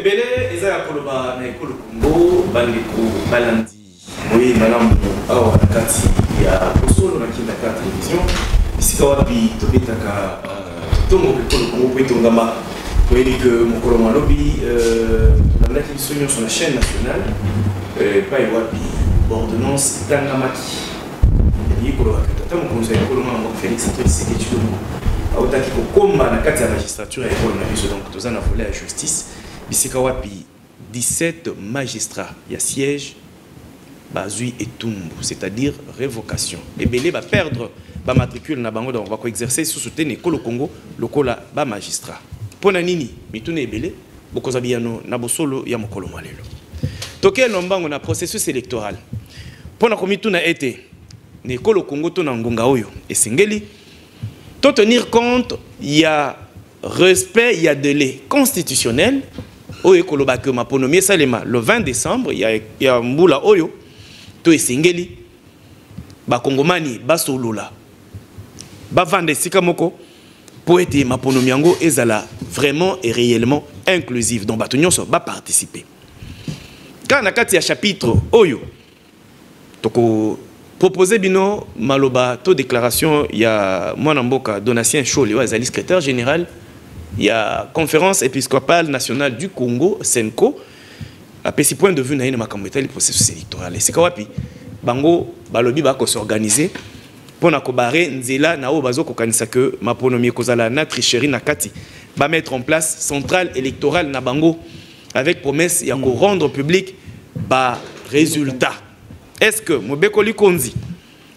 Ebele eza koloba na ekolo Congo bandeko balandi. Oui, madame awa nakati ya posolo na kinda ka télévision. Isika wapi tobetaka tongo ekolo Congo po etongama po que mokolo malobi na ndaki sonyo sur la chaîne nationale pa wapi ordonnance tangamaki. Yi kolo akata mokonzi ekolo mama Félix Antoine Tshisekedi Tshilombo. Autaki kokomba na kati ya magistrature ya ekolo na biso donc toza na volet ya justice. Bisika wapi 17 magistrats ya siège bazui et tumbu, c'est-à-dire révocation. Et belé va perdre ba matricule na bango donc va ko exercer sous soutien ekolo Congo lokola ba magistrat. Pona nini mitune belé bokoza biano na bosolo ya mokolo malelo. Toke nombango na processus électoral. Pona ko mituna été ne ekolo Congo to na ngonga oyo esengeli to tenir compte il y a respect, il y a délai constitutionnel. Oyo koloba ke maponomi salema le 20 décembre il y a mbula oyo to esengeli ba kongomani basolola ba vande sika moko po ete maponomi yango ezala vraiment et réellement inclusif donc bato nyonso ba participer. Quand na kati ya chapitre oyo toko proposer bino maloba to déclaration ya mwana mboka Donatien Choli wa ezali secrétaire général. Il y a conférence épiscopale nationale du Congo, Senko, à petit point de vue na ma le processus électoral. C'est quoi puis bango balobi ba ko s'organiser pour na ko barrer nzela na o bazo ko kanisa que maponomi kozala na tricherie na kati ba mettre en place centrale électorale na bango avec promesse ya ko rendre public ba résultat. Est-ce que mobeko likonzi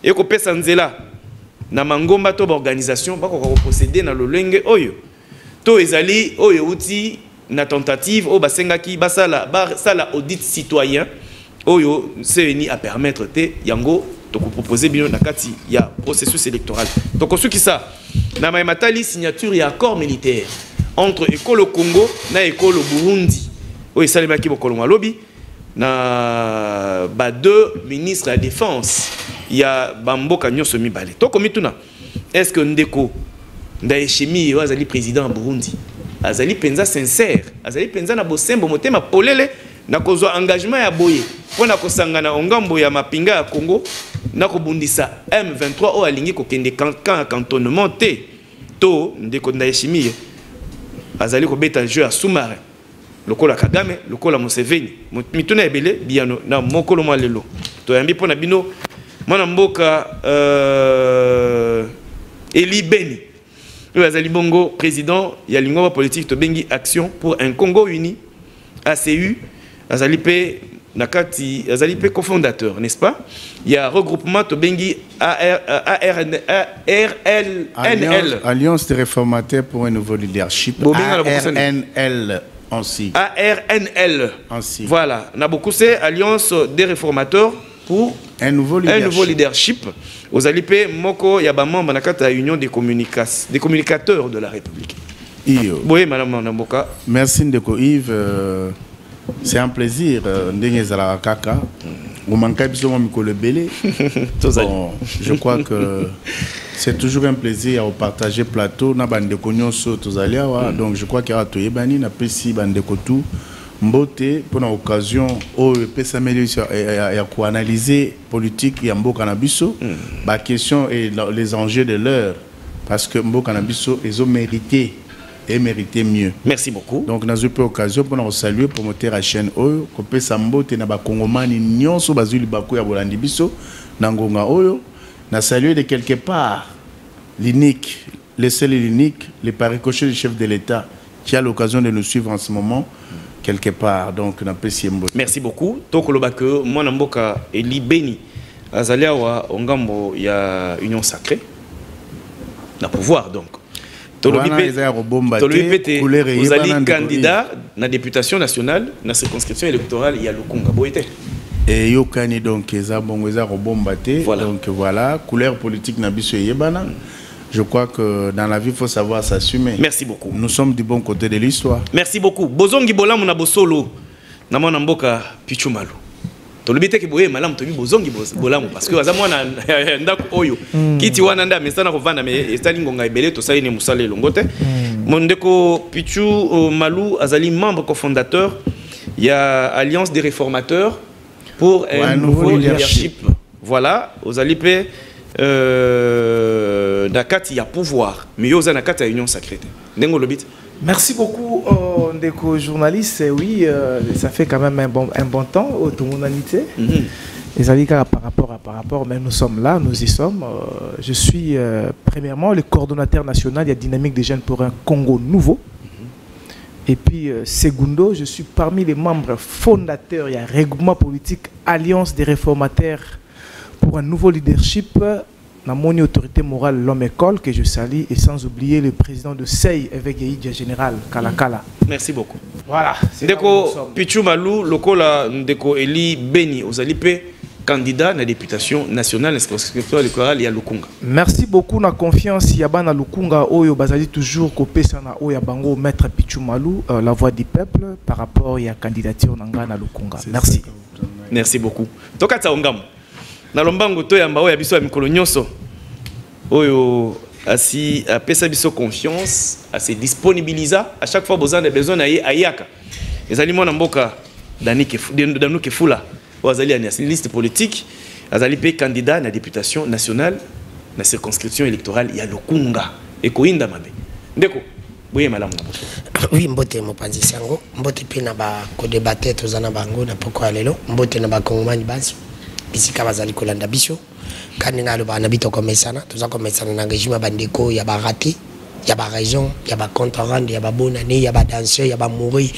et ko pesa nzela na mangomba to ba organisation ba ko procéder na lolenge oyo to ezali oyo uti na tentative o basengaki basala audit citoyen oyo c'est à permettre te yango to ko proposer bino na kati ya processus électoral donc ce qui ça na matali signature ya accord militaire entre ekolo Congo na ekolo Burundi oyo salemaki bokolo malobi na ba deux ministres de la défense ya bamboka nyoso mibale to komituna est-ce que ndeko Ndaeshimi azali président Burundi azali penza sincère azali penza na bosembo motema polele na kozwa engagement ya boye pona kosangana ongambo ya mapinga ya Congo na kobundisa M23 o alingi kokende cantonnement te to ndeko Ndaeshimi azali kobeta jeu à sous-marin lokola Kagame lokola Museveni mituna ebele biano na mokolo malelo to yambi pona bino mwana mboka Eli Beni. Azali Bongo, président, il y a l'ingoma politique de Bengi Action pour un Congo uni, ACU, Azali P, Nakati, Azali P cofondateur, n'est-ce pas? Il y a regroupement de Bengi RNL. Alliance des réformateurs pour un nouveau leadership. ARNL ainsi. ARNL. Ainsi. Voilà, Naboku c'est Alliance des réformateurs pour un nouveau leadership. Aux alipés, Moko Yabama Manakata Union des communicateurs de la République. Oui, madame Namboka. Merci Ndeko Yves. C'est un plaisir. Ndengezala Kaka. Vous manquez absolument Mikolo Belé. Je crois que c'est toujours un plaisir à partager plateau. Na bande konyoso tozaliawa. Donc je crois qu'il y a toyebani na pesi bande kotu. Mbote pour l'occasion où peut s'améliorer et analyser politique et Mbo Canabiso, la question et les enjeux de l'heure parce que Mbo Canabiso ils ont mérité et mérité mieux. Merci beaucoup. Donc nous avons eu l'occasion pour nous saluer pour monter la chaîne Oyo, qu'on peut s'amboter na ba Congomani nyonso bazuli bako ya bolandi biso nangonga Oyo, na saluer de quelque part l'unique, le seul et l'unique, le paricoché du chef de l'État qui a l'occasion de nous suivre en ce moment. Quelque part, donc merci beaucoup. Tokoloba que mon mboka Eli Beni azalia wa ongambo ya union sacrée na pouvoir donc. Tolobi vous allez candidat na députation nationale na circonscription électorale ya Lukunga Boité. Et yokani donc eza bongo eza robombate donc voilà couleur politique na biso yebana. Je crois que dans la vie, il faut savoir s'assumer. Merci beaucoup. Nous sommes du bon côté de l'histoire. Merci beaucoup. Bozongi bolamu na bosolo. Na mwana mboka Pichumalu. Tolobite ke boye malamu tobi bozongi bolamu parce que azamwa na ndako oyo. Kiti wana nda mesana kovanda me estali ngonga ebele to sali ne musale longote. Mondeko Pichou Malou Azali, membre cofondateur, il y a Alliance des réformateurs pour un nouveau leadership. Voilà, aux Alipé, Nakati, il y a pouvoir, mais il y a Nakati, il y a union sacrée. Merci beaucoup, Ndeko journaliste. Oui, ça fait quand même un bon temps, tout le monde Les amis, par rapport, mais nous sommes là, nous y sommes. Je suis premièrement le coordonnateur national, il y a Dynamique des jeunes pour un Congo nouveau. Et puis, segundo, je suis parmi les membres fondateurs, il y a regroupement politique Alliance des réformateurs pour un nouveau leadership. Dans mon autorité morale, l'homme école, que je salue, et sans oublier le président de SEI, évêque Gaïdia général, Kalakala. Merci beaucoup. Voilà. Ndeko Pichou Malou, Lokola Ndeko Eli Beni, aux Alipé, candidat à la députation nationale, inscription électorale, il y a Lukunga. Merci beaucoup na confiance. Il y a Bana Lukunga, Oyo Bazali toujours copé sana Oya Bango, maître Pichou Malou, la voix du peuple, par rapport à la candidature Nangana Lukunga. Merci. Merci beaucoup. Tokata Ongam. Nalombango to yamba oya biso ya mikolo nyonso oyo asi apesa biso confiance à se disponibiliser à chaque fois besoin na ayaka ezali mona mboka Danuke Fula azali na liste politique azali pe candidat na députation nationale na circonscription électorale ya Lukunga ekoinda mabe ndeko boye malamu na boso. Oui, mbote mopanzi sango mbote pe na ba ko débattre tozana bango na poko lelo mbote na ba kongomani baso bisika bazali kolanda biso kandi ngalo bana bito komesana toza komesana na régime bandeko ya ba raté ya ba raison ya ba compte rendre ya ba bonne année ya ba danseur ya ba mourir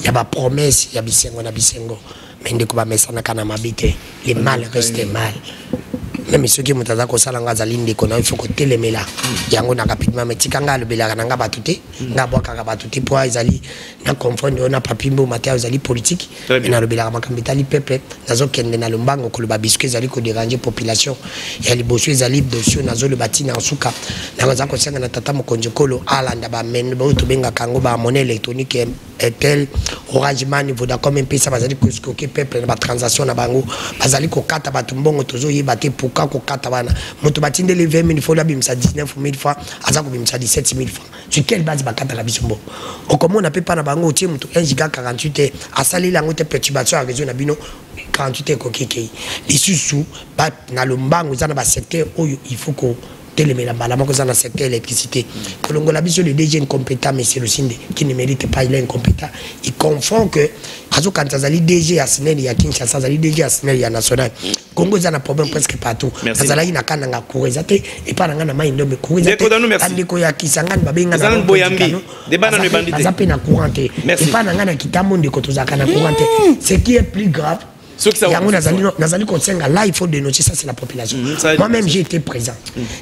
ya ba promesse ya bisengo na bisengo mais ndeko ba mesana kana mabite les mal reste mal même ceux qui mutaza ko sala ngaza linde ko na il faut ko telemela yango na rapidement metika ngalo belaka na ngaba tuté ngabo kaka batuté po ezali na confondre on a papimbo matin ezali politique et na le belaka makambitali pepe nazo kende na lombango ko le babisque ezali ko déranger population ya liboso ezali dossier nazo le batina en suka na ngaza ko senga na tata mokonjo kolo alanda ba men ba to benga kango ba monnaie électronique Etel Orange Money Vodacom mpesa bazali ko skoke pepe na ba transaction na bango bazali ko kata batumbongo tozo yebate pour ko kata bana moto batinde les 20 000 fois la bimsa 19 000 francs aza ko bimsa 17 000 francs sur quelle base bakata la bisombo o comment on appelle pas na bango tie moto 1 giga 48 asali la ngote perturbation à réseau na bino 48 ko keke lisusu ba na lombango za na ba secteur oyo il faut ko téléméla balama ko za na secteur électricité kolongo la biso le DG incompétent monsieur Lucinde qui ne mérite pas il est incompétent il confond que azo quand azali DG à Sénégal ya Kinshasa azali DG à Sénégal ya national Congo za na problème presque partout azali na kananga kurizate et pas na mai ndombe kurizate andiko ya Kisangani babenga na boyambi de bana ne bandité azape na courante et pas na kitamo ndiko tozaka na courante ce qui est plus grave. Nazali konsenga là il faut dénoncer ça c'est la population. Moi-même j'ai été présent.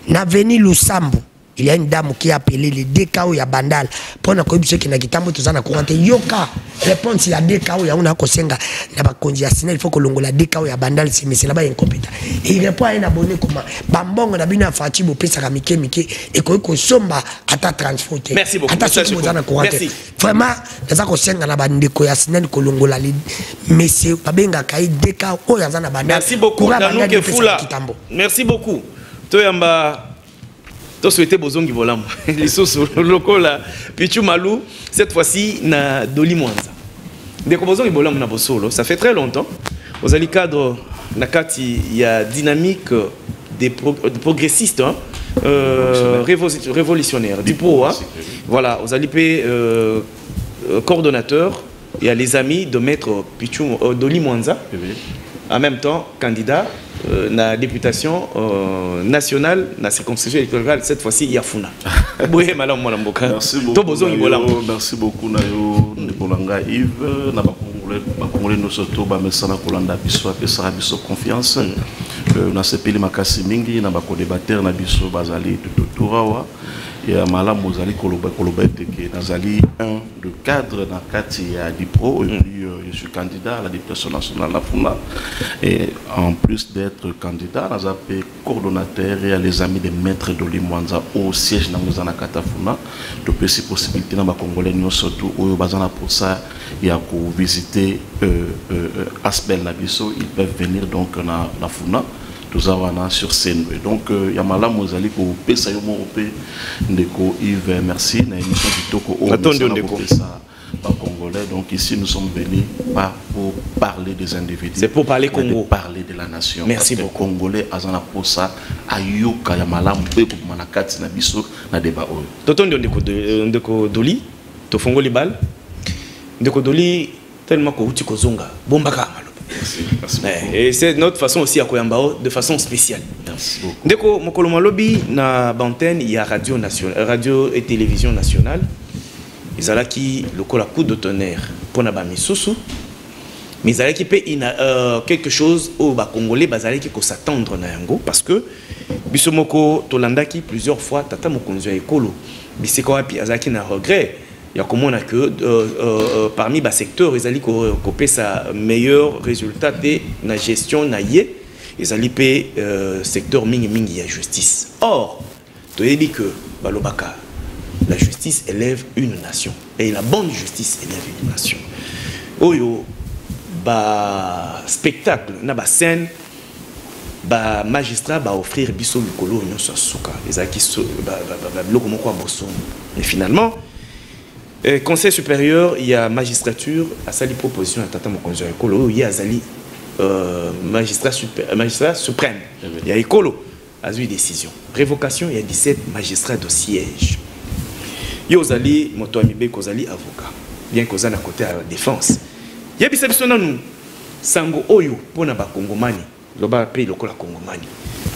N'aveni Lusambo, il y a une dame qui a appelé les DKO ya Bandal pour na corruption qui na kitambo tozana courante yoka réponse ya DKO ya una konsenga na ba kondiasina il faut que longola DKO ya Bandal c'est mais c'est là-bas incompétent. Et il répond à un abonné comment bambongo na bino afati bo pesa ka mike et ko somba ata transporter. Merci beaucoup. Ata tozana courante. Vraiment naza konsenga na bandeko ya Sénégal ko longola les messieurs babenga kai DKO o ya zana Bandal. Merci beaucoup Danuke Fula. Merci beaucoup. Toyamba to souhaité bozongi bolam les soso lokola Pichou Malou cette fois-ci na Doli Mwanza ndeko bozongi bolam na bosolo ça fait très longtemps aux ali cadre na kati ya dynamique des progressistes hein, révolutionnaires du pro hein. Voilà aux ali coordonnateur il y a les amis de maître Pichou Doli Mwanza en même temps candidat la députation nationale, la circonscription électorale, cette fois-ci, il y a Funa. Merci beaucoup. Merci beaucoup, Nayo, Nikolanga Yves, Nabakongolais, nous surtout, Bamesana Kolanda Bisso, Pesara Bisso Confiance. Dans ce pays, Makasi Mingi, Nabako débatteur, Nabisso, Bazali, Tourawa. Et à Malam, Mozali Kolobete, qui est Nazali, un de cadre dans Kati à Dipro, et puis je suis candidat à la députation nationale la FUNA. Et en plus d'être candidat, nous avons coordonnateur et les amis des maîtres Doli Mwanza au siège dans la Katafuna. Donc, ces possibilités dans les Congolais, nous surtout, au Bazana pour ça, il y a pour visiter Asbel Nabiso, ils peuvent venir donc dans la FUNA. tozawana sur scène. Donc Yamala Mozali ko pesa yo mo pe ndeko Yves, merci na émission Kitoko o pesa pas congolais. Donc ici nous sommes venus pas pour parler des individus. C'est pour parler Congo. Pour parler de la nation. Merci parce beaucoup. Que Congolais azana posa ayoka Yamala mpe ko manakati na biso na débat oyo. Toton ndeko Doli to fongo libal. Ndeko Doli tellement ko uti ko zonga bombaka malo. Merci Et c'est notre façon aussi à Koyambao de façon spéciale. Merci beaucoup. Ndeko mokolo malobi na bantenne il y a radio nationale, radio et télévision nationale. Ils allaient qui le coup de tonnerre pour Nabami Sousou. Mais ils allaient qui paient quelque chose au Congolais, ils allaient qui s'attendre na yango parce que Bisomoko Tolanda qui plusieurs fois tata mokonzo ekolo. Biseko api azaki na regret. Il y a comment on a que parmi les secteurs ils allaient copier sa meilleur résultat de la gestion naïe. Ils allaient payer secteur mingi ya justice. Or, tu as dit que balobaka la justice élève une nation. Et la bonne justice élève une nation. Oyo, ba spectacle, na ba scène, ba magistrat ba offrir biso mikolo nyo suka. Ezaki ba bloko moko boson. Et finalement, conseil supérieur, il y a magistrature à sali proposition à tata mokonzo ekolo, il y a zali magistrat suprême. Il y a ekolo a eu décision. Révocation, il y a 17 magistrats de siège. Yo zali moto amibe kozali avocat bien kozali à côté à la défense ya biso na nous sango oyo pona ba kongomani loba pe lokola kongomani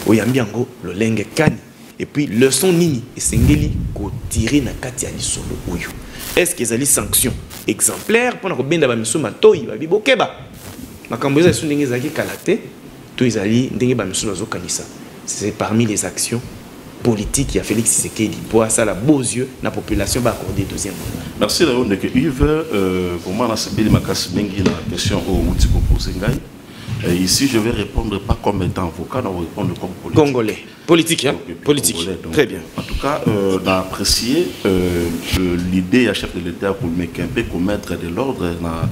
oyambi yango lolenge kani et puis leçon nini esengeli ko tirer na kati ya lisolo oyo est-ce que ezali sanction exemplaire pona ko benda ba miso matoyi ba bibokeba makambo ezali so ndenge ezali kalate to ezali ndenge ba miso zo kanisa. C'est parmi les actions politique, il y a Félix Tshisekedi pour ça la beaux yeux la population va accorder deuxième mandat. Merci Léon de Yves. Comment on a sabili makasi bengi la question au Moutiko Posengai. Ici je vais répondre pas comme étant avocat, on va répondre comme politique. Congolais. Politique, hein? Politique. Congolais, donc, très bien. En tout cas, on a apprécié l'idée à chef de l'État pour mettre de l'ordre dans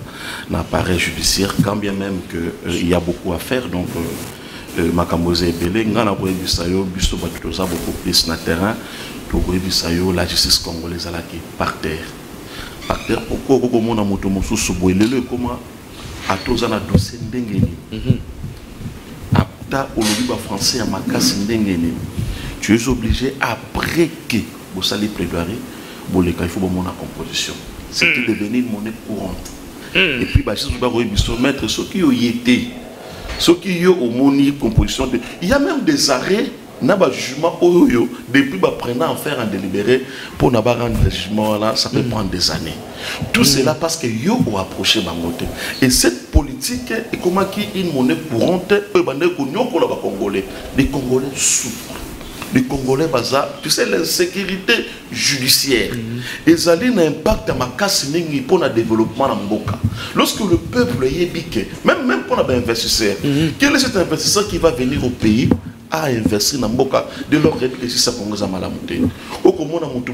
l'appareil judiciaire, quand bien même qu'il y a beaucoup à faire. Donc makamboze ebele ngana ko ebisayo biso batoza beaucoup plus na terrain to ko ebisayo la justice congolaise ala ki par terre pourquoi ko mona moto mosusu boelele comment atoza na dossier ndengeni apta olobi ba français ya makasi ndengeni tu es obligé après que bo sali plaidoirie bo le il faut bo mona composition c'est devenu une monnaie courante et puis ba justice ba ko ebiso mettre ce qui yo yete. Ce qui est au moni composition de... Il y a même des arrêts, n'a jugement depuis prenant en faire un délibéré pour n'a pas rendre le jugement là, ça peut prendre des années. Tout cela parce que yo ont approché Bangote. Et cette politique est comme une monnaie courante, les Congolais souffrent. Les Congolais, tu sais, l'insécurité judiciaire. Et ça a un impact à ma casse pour le développement en Mboka. Lorsque le peuple est piqué, même pour un investisseur, quel est cet investisseur qui va venir au pays à investir dans Mboka de leur réplique si ça Congo a mal à monter. Au comment on monte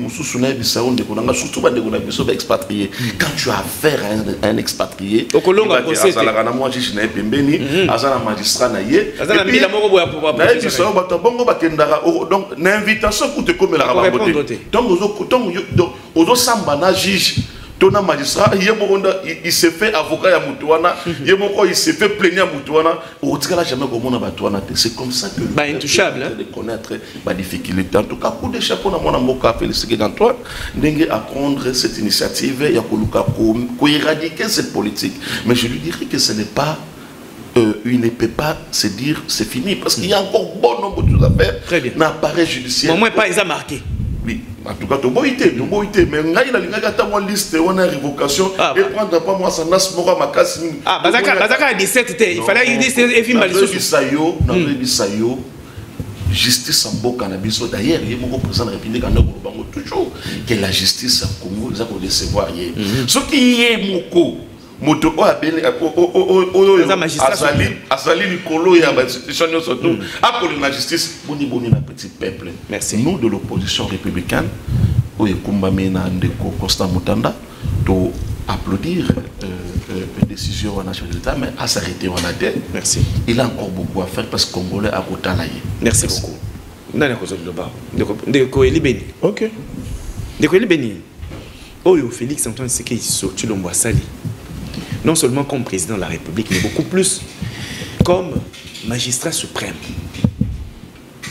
surtout expatrié. Quand tu as affaire à un expatrié, au Colombo, magistrat donc l'invitation pour te comme la raboter. Donc aux sambana juge ton magistrat il se fait avocat ya mutuana il se fait plaignant mutuana au tika jamais comme on a batuana. C'est comme ça que intouchable de connaître ma difficulté. En tout cas coup de chapeau na mona mboka Félix Antoine ndenge à prendre cette initiative ya koluka ko éradiquer cette politique. Mais je lui dirais que ce n'est pas il ne peut pas se dire c'est fini parce qu'il y a encore bon nombre de choses à faire. Très bien. N'appareil judiciaire. Au moins pas ils ont marqué. Oui. En tout cas, tu mais il a une liste, on a une révocation et prendre pas moi ça n'a pas ma casse. Ah, Bazaka 17 il fallait il dit c'est film Bisayo, Bisayo, justice en beau cannabis. D'ailleurs, il y a beaucoup de président de la République en toujours que la justice en Congo, ils ont recevoir hier. Ce qui est moko. Moto azali likolo ya institution surtout apôle la justice boni na petit peuple. Merci. Nous de l'opposition républicaine oye kumbamena ndeko Constant Mutanda to applaudir décision en chef de l'État, mais à s'arrêter en tête. Merci. Il a encore beaucoup à faire parce que Congolais a côté là. Merci beaucoup. Ok. Félix Antoine Tshisekedi sorti le Sali. Non seulement comme président de la République, mais beaucoup plus comme magistrat suprême.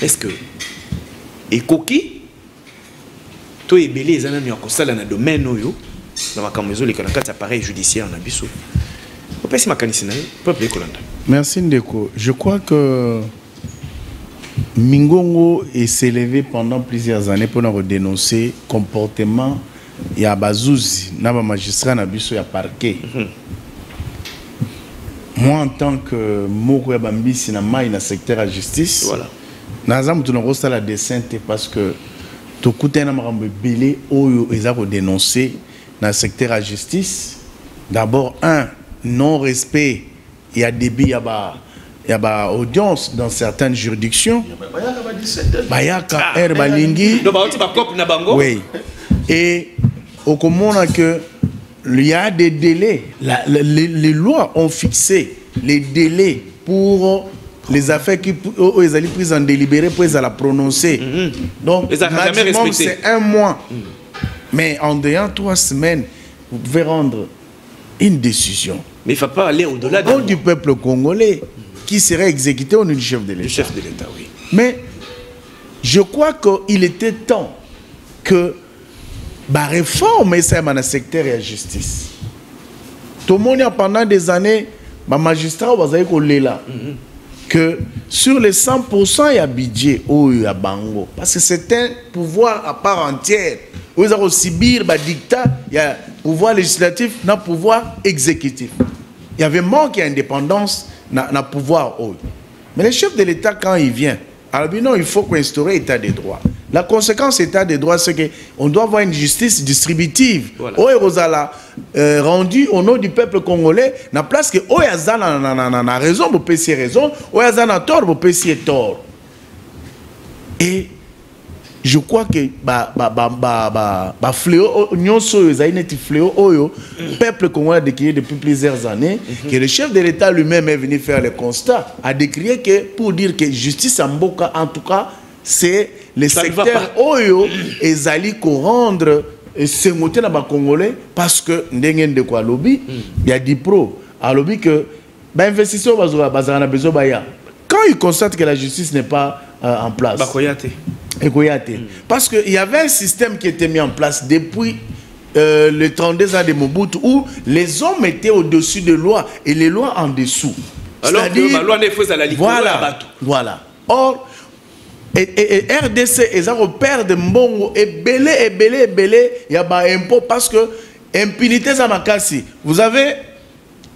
Est-ce que et Koki to ebele ezana mi akosala na domaine oyo na makambo les kanaka appareil judiciaire na biso. Opesi makanisi na peuple Kolanda. Merci Ndeko. Je crois que Mingongo s'est élevé pendant plusieurs années pour nous dénoncer le comportement il y a Bazouzi, na magistrat na biso ya parquet. Moi en tant que Moko Bambisi na mai na secteur à justice. Voilà. Nazam tu n'auras pas la descente parce que tout côté na marambe belé oyo ezako dénoncer dans le secteur à justice. D'abord un non respect, il y a débit, il y a audience dans certaines juridictions. Bayaka Herbalingi. Oui. Et au commun que il y a des délais. Les lois ont fixé les délais pour les affaires qui ont été prises en délibéré pour les prononcer. Donc, maximum c'est 1 mois. Mais en dehors 3 semaines, vous devez rendre une décision. Mais il ne faut pas aller au-delà du peuple congolais qui serait exécuté au nom du chef de l'État. Le chef de l'État, oui. Mais je crois qu'il était temps que la réforme soit dans le secteur de la justice. Tout le monde, pendant des années, les magistrats ont dit que sur les 100%, il y a budget ou il y a bango. Parce que c'est un pouvoir à part entière. Vous avez aussi subir le dictat, il y a pouvoir législatif, il y a pouvoir exécutif. Il y avait manque d'indépendance dans le pouvoir. Mais le chef de l'État, quand il vient, alors non, il faut qu'on instaure l'état des droits. La conséquence de l'état des droits, c'est qu'on doit avoir une justice distributive. Voilà. Rendue au nom du peuple congolais, na place que Oyazan a raison, vous payez raison, Oyazan a tort, vous payez tort. Et je crois que fléau, le peuple congolais a décrié depuis plusieurs années, que le chef de l'État lui-même est venu faire le constat, a décrié que pour dire que justice en Mboka, en tout cas, c'est le secteur Oyo et Zali qu'on rendre ce moté dans les Congolais parce que il y a des pros à lobby que l'investisseur a besoin. Quand ils constatent que la justice n'est pas en place, parce qu'il y avait un système qui était mis en place depuis les 32 ans de Mobutu où les hommes étaient au-dessus des lois et les lois en dessous. Alors que la loi n'est pas à la voilà. Or, et RDC, ils ont perdu mbongo et belé, il y a un impôt parce que impunité Zamakasi. Vous avez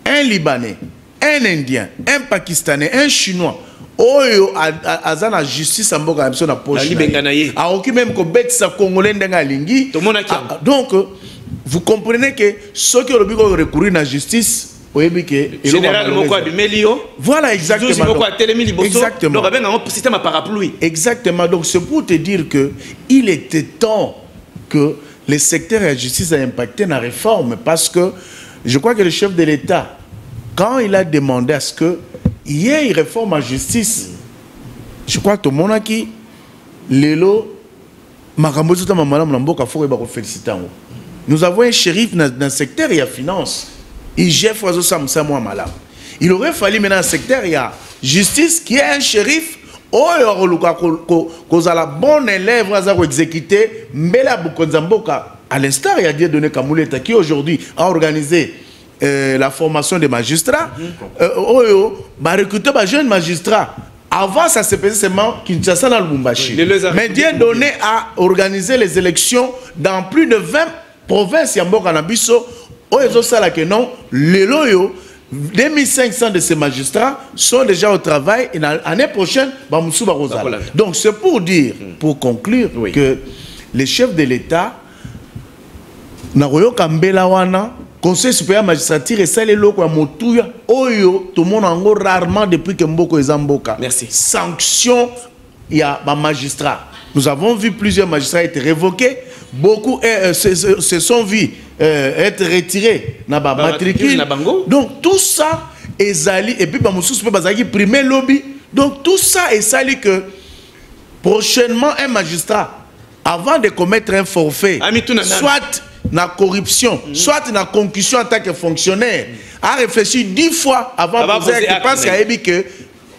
un Libanais, un Indien, un Pakistanais, un Chinois. Oyo a la justice en Mboka na poche. A aucun même que bête sa Congolais ndenga lingi. Donc vous comprenez que ceux qui ont recourir à la justice. Généralement, voilà, exactement. Exactement. Donc, un système à parapluie. Exactement. Donc, c'est pour te dire qu'il était temps que le secteur de la justice a impacté la réforme parce que je crois que le chef de l'État, quand il a demandé à ce qu'il y ait une réforme en justice, je crois que tout le monde a dit, Lélo, nous avons un shérif dans le secteur et la finance. Il aurait fallu maintenant un secteur, il y a justice qui est un shérif, qu'on a la bonne élève, qu'on a exécuté, à l'instar, il y a Dieudonné Kamouleta qui aujourd'hui a organisé la formation des magistrats, recruter des jeunes magistrats. Avant, ça se faisait seulement Kinshasa dans le Lubumbashi. Mais Dieudonné a organisé les élections dans plus de 20 provinces. Il y a non, les loyaux, 2500 de ces magistrats sont déjà au travail et l'année prochaine, donc c'est pour dire, pour conclure, que les chefs de l'État, Conseil supérieur magistrature et ça les locaux à Motouya, Oyo, tout le monde en gros rarement depuis que Mboko est Zamboka. Merci. Sanction, il y a un magistrat. Nous avons vu plusieurs magistrats être révoqués, beaucoup se sont vus être retirés dans la matricule. Donc tout ça est allé, et puis premier lobby. Donc tout ça est allé que prochainement un magistrat, avant de commettre un forfait, soit la corruption, soit la concussion en tant que fonctionnaire, a réfléchi 10 fois avant de poser acte, parce qu'il y a dit que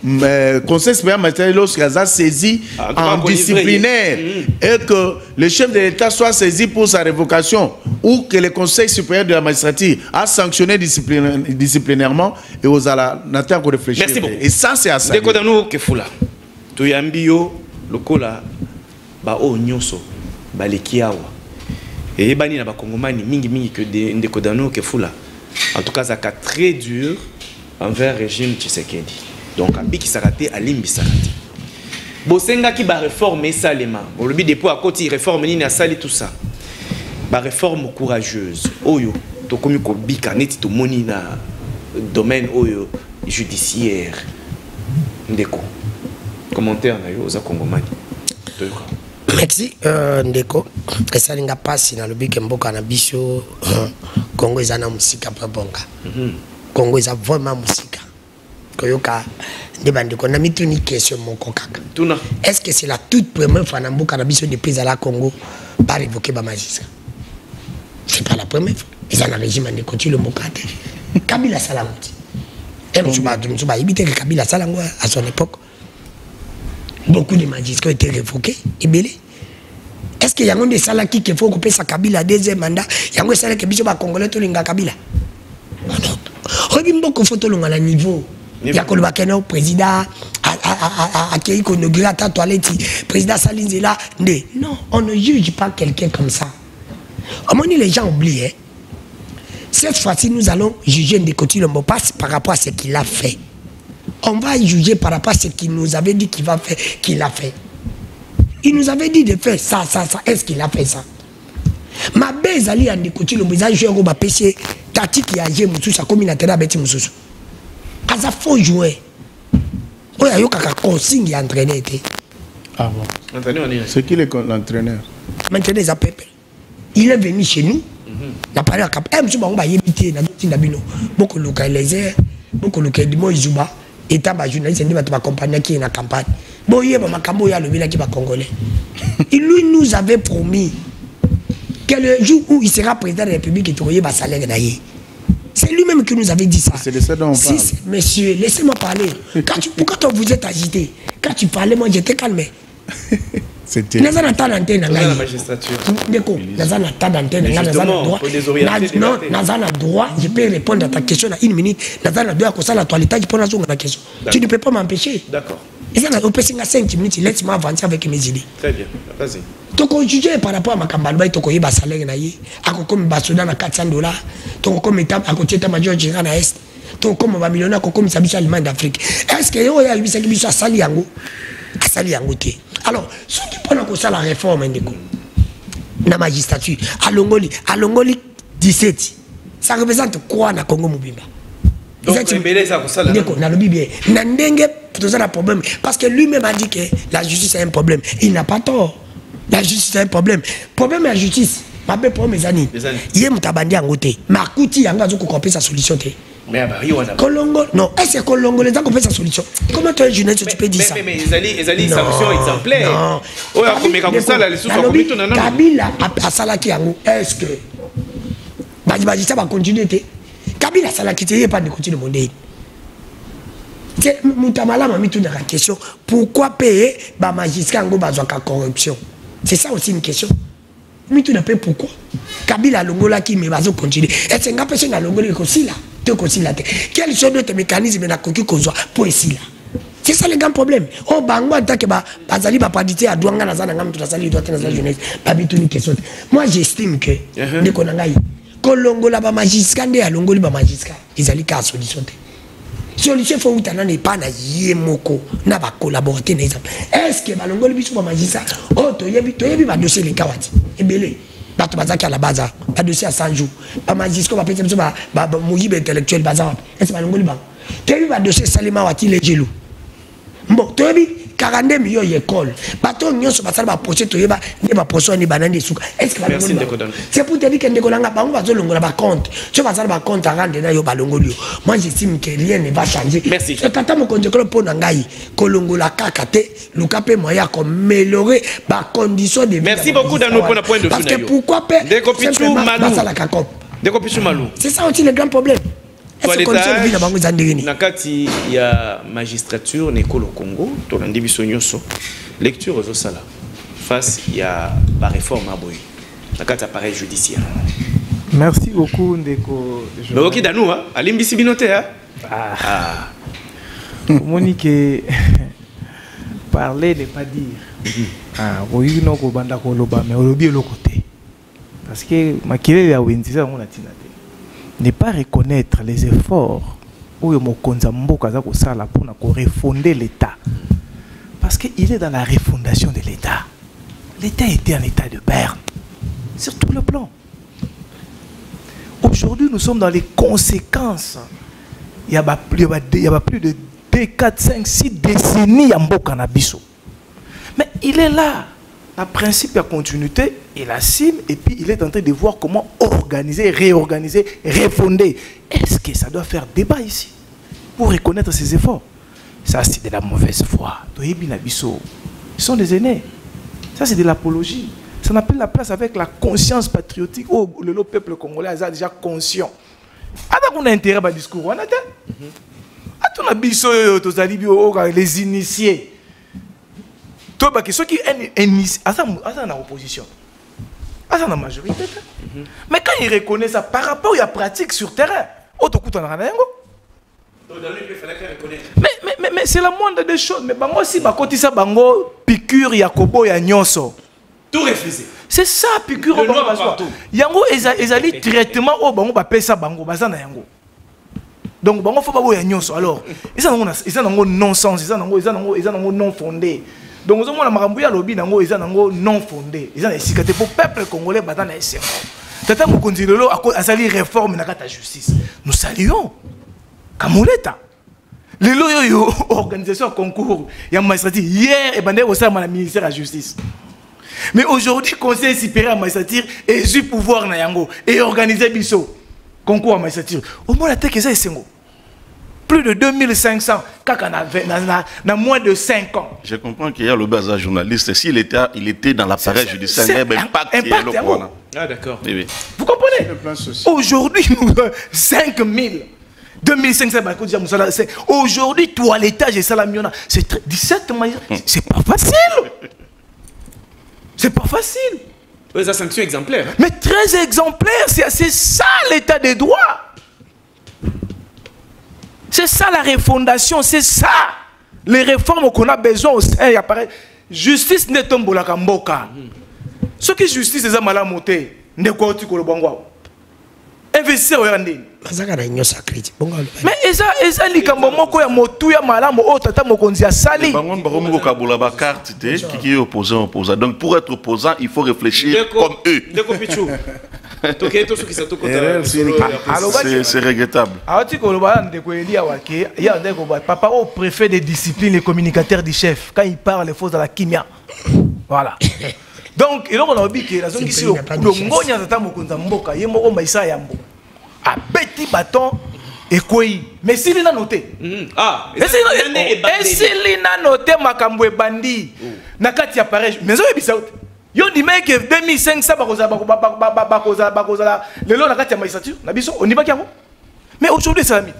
le Conseil supérieur magistral, lorsqu'il a saisi en disciplinaire et que le chef de l'État soit saisi pour sa révocation ou que le Conseil supérieur de la magistrature a sanctionné disciplinairement, et aux ala n'attend qu'on réfléchisse. Merci beaucoup. Et ça, c'est à ça. Dès que nous Kefula, tu y ambio le cola ba o nyoso ba lekiawa et bani na ba kongomani mingi que de kodano Kefula. En tout cas, ça a très dur envers le régime Tshisekedi. Donc, Abi qui s'arrête à Limbi s'arrête. Bosenga qui va réformer Salema. On le dit depuis à côté, réforme ni na sali tout ça. Ba réforme courageuse. Oyo, to komi ko bika neti to moni na domaine oyo judiciaire. Ndeko. Commentaire na yo za Kongomani. Merci Ndeko. Esalinga pasi na lobike mboka na biso Congo ezana musika prabonga. Congo eza vraiment musika. Koyoka ndebandeko na mitu ni question moko kaka. Est-ce que c'est la toute première fois na mboka na biso depuis à la Congo par révoquer ba magistrat? C'est pas la première fois. Ils ont un régime de continuer le mboka. Kabila Salamuti. Et Moussouba éviter que Kabila Salango à son époque. Beaucoup de magistrats ont été révoqués et belés. Est-ce qu'il y a un des salaki qui faut couper sa Kabila deuxième mandat? Il y a un salaki qui va Congolais tout l'inga Kabila. Regarde beaucoup photo à la niveau. Il y a le président à qui inauguré à ta toilette, président Saline là. Non, on ne juge pas quelqu'un comme ça. À mon avis, les gens oublient. Cette fois-ci, nous allons juger Ndekoti Lombo pas par rapport à ce qu'il a fait. On va juger par rapport à ce qu'il nous avait dit qu'il va faire, qu'il a fait. Il nous avait dit de faire ça. Est-ce qu'il a fait ça? Ma belle Ali Ndekoti Lombo, ils ont joué au PC. Tati qui a joué Moussou, ça comme il a été à Betty Moussou. Ça faut jouer. Il y a eu un consigne qui a entraîné. Ah bon? C'est qui l'entraîneur? Maintenant, il est venu chez nous. Il a parlé à Cap. Il a évité. Il a dit beaucoup de localisés, beaucoup de localisés. Et il journaliste qui va accompagner qui est dans la campagne. Bon, il y a un cambo qui va congolais. Et lui nous avait promis que le jour où il sera président de la République, il va salaire d'ailleurs. C'est lui-même qui nous avait dit ça. C'est de ça dont on parle. Monsieur, laissez-moi parler. Pourquoi vous êtes agité? Quand tu parlais, moi j'étais calme. C'était. La magistrature. Droit, je peux répondre à ta question en 1 minute. Tu ne peux pas m'empêcher. D'accord. On peut 5 minutes, laisse-moi avancer avec mes idées. Très bien, vas-y. Donc on juge par rapport à ma campagne, tu as un salaire, tu as comme Basoda na $400, tu as comme état à côté de major général à Est, tu as comme un millionnaire comme ça allemand d'Afrique. Est-ce que y a eu ça qui a sali yango? A sali yango te. Alors, ce qui prend en ça la réforme na magistrature, à Longoli 17, ça représente quoi na Congo Mobimba? Donc, ça problème. Parce que lui-même a dit que la justice est un problème. Il n'a pas tort. La justice est un problème. Problème de la justice. Ma belle pour mes amis. Il y a un bandi en côté. Ma couti a compris sa solution. Mais Colongo, non. Est-ce que Colongo les a compris sa solution? Comment tu es journaliste, tu peux dire ça? Mais ils allaient solution exemplaire. Non. Kabila a salaki yango. Est-ce que ça va continuer? Kabila salaki te pas de continuer mon dé. C'est Moutamala m'a mis tout dans la question. Pourquoi payer ba magistrat ngo bazwa ka corruption? C'est ça aussi une question. Mais tu n'as pas pourquoi. Kabila longola qui me bazo continuer. Et c'est nga personne na longola ko sila. Te ko sila te. Quels sont d'autres mécanismes na koki kozwa pour sila? C'est ça le grand problème. Oh bango attaque ba bazali ba padité à douanga na zana ngam to sali doit na jeunesse. Ba bitu ni question. Moi j'estime que ne konangai ko longola ba magistrat nde ya longoli ba magistrat. Izali ka solution te. Solution faut utana ne pas na yemoko na ba collaborer na exemple. Est-ce que balongoli biso ba magistrat oh to yebi ba dossier les kawati ebele bato bazaki à la base ba dossier à 100 jours ba magistrat ba peut-être ba moyibe intellectuel bazar est-ce balongoli ba to yebi ba dossier Salima wati les gelou bon to yebi 42 millions d'écoles. Bateau nyonso basala ba projet toyeba ne ba poso ni banani suka. Est-ce que merci Ndeko Dan. C'est pour te dire que Ndeko Langa bango bazolongola ba compte. Tu vas basala ba compte à rendre na yo balongolio. Moi j'estime que rien ne va changer. Merci. Tata mo konje ko pona ngai kolongola kaka te luka pe moya ko améliorer ba condition de vie. Merci beaucoup dans nos points de vue. Parce que pourquoi pas Ndeko Pichou Malou. Ndeko Pichou Malou. C'est ça aussi le grand problème. Nakati ya magistrature nekolo Congo to landi biso nyonso lecture aux sala face ya ba réforme aboy nakati appareil judiciaire. Merci beaucoup Ndeko. Loki danou hein alimbisi binote hein. Monique parler n'est pas dire. Oui non ko banda ko loba mais olobi le côté. Parce que makile ya wenzi ça on a tina. Ne pas reconnaître les efforts où Mokonza Mboka za ko sala pour refonder l'État. Parce qu'il est dans la refondation de l'État. L'État était en état de berne. Sur tout le plan. Aujourd'hui, nous sommes dans les conséquences. Il y a plus de 2, 4, 5, 6 décennies à Mboka Nabiso. Mais il est là. La principe de la continuité, il assume et puis il est en train de voir comment organiser, réorganiser, refonder. Est-ce que ça doit faire débat ici pour reconnaître ses efforts? Ça, c'est de la mauvaise foi. Ils sont des aînés. Ça, c'est de l'apologie. Ça n'a plus la place avec la conscience patriotique. Oh, le peuple congolais est déjà conscient. Alors, on a intérêt à un discours. On a les initiés. Ceux qui sont en opposition, en majorité. Mais quand ils reconnaissent ça par rapport à la pratique sur terrain, mais c'est la moindre des choses. Mais moi aussi, quand ça bango piqûre yakobo ya nyonso. Tout refusé. C'est ça piqûre bango partout. Yango ezali traitement au bango ba pesa bango bazana yango. Donc bango faut pas ya nyonso. Alors, ils ont non-sens, ils ont non fondé. Donc, nous avons un lobby non fondé. Ils ont des pour le peuple congolais. Tata Mukundilolo a sali réforme dans la justice. Nous saluons. Kamuleta. Les loyaux organisation concours, il y a un magistrat hier et bandé au sein de la ministère de la justice. Mais aujourd'hui, le conseil supérieur à magistrature est du pouvoir na yango et organiser biso concours à magistrature. Au moins la tête que ça est plus de 2500 dans moins de 5 ans. Je comprends qu'il y a le bazar journaliste. S'il était dans l'appareil judiciaire, il y a un impact. Ah d'accord. Oui. Vous comprenez? Aujourd'hui, 5000, 2500 aujourd'hui, toilettage et salamiona, c'est 17 manières. C'est pas facile. C'est pas facile. C'est sanction exemplaire. Hein? Mais très exemplaire, c'est ça l'état des droits. C'est ça la refondation, c'est ça les réformes qu'on a besoin au sein. Justice n'est pas la kamboka. Ce qui est justice, c'est ça malamoté. Ne quoi tu le bongo. Investir au yandi. Mais eza likambo moko ya motu ya malamu o tata mokonzi ya sali. Bangon baromo kabula ba carte qui est opposant. Donc pour être opposant, il faut réfléchir comme eux. C'est regrettable. Papa au préfet de discipline et communicateur du chef quand il parle les fausses dans la kimia. Voilà. Donc il a dit que la zone ici le ngonya tata mokonza mboka yemoko maisa yambo. A petit bâton et quoi? Mais s'il a noté. Ah, et s'il a noté makambo e bandi. Nakati appareil. Mais ça est yo dit mec 2500 bakoza le long nakati ya magistrature na biso on y va kiango. Mais aujourd'hui c'est ami.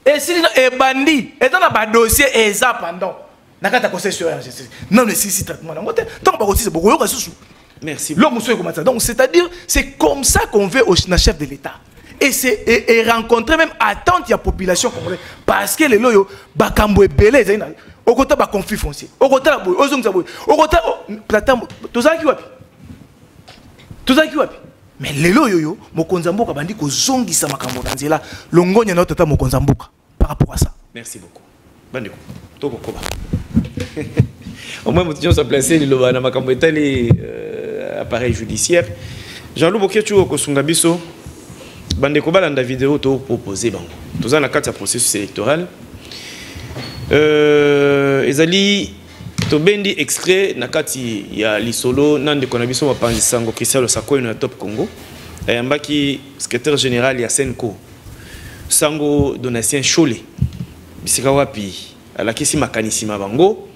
Et s'il est bandi et dans ba dossier eza pendant nakati ya conseil sur justice. Non mais si traitement na ngote. Tant ba aussi c'est beaucoup yo sous. Merci. L'homme souhaite comme ça. Donc c'est-à-dire c'est comme ça qu'on veut au chef de l'État. Et rencontrer même attente de la population congolaise parce que les loyaux bakambo e belé zina au côté ba conflit foncier au côté la boy ozongza boy au côté platam tozaki wapi mais les loyaux mokonza mboka bandi ko zongisa makambo danzela longonya na tata mokonza mboka par rapport à ça. Merci beaucoup bandeko toko koba au moins motion sa placer le loba na makambo etali appareil judiciaire Jean-Loup Bokechu ko sunga biso bande ko balanda vidéo to proposer bango toza na kati ya processus électoral ezali To bendi extrait nakati ya lisolo nande konabiso mapanzi sango Christian Sakoi na Top Congo. Ayambaki secrétaire général ya Senko. Sango Donatien Chole. Bisika wapi alakisi makanisi mabango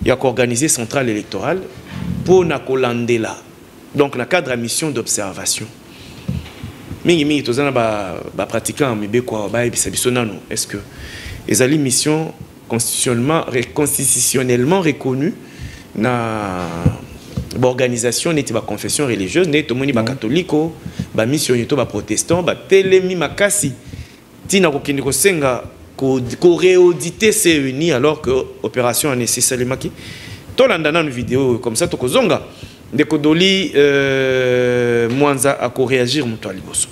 ya organiser centrale électorale pour na kolandela. Donc na cadre à mission d'observation. Mingi tozana ba pratiquant mibeko ba bisabiso nano. Est-ce que ezali mission constitutionnellement reconnue na organisation neti ba confession religieuse neti tomoni ba catholico ba mission yeto ba protestant ba telemi makasi tina ko kindi ko senga ko réauditer ces unis alors que opération a nécessairement qui tolanda na une vidéo comme ça to ko zonga ndeko doli Mwanza a ko réagir muto aliboso.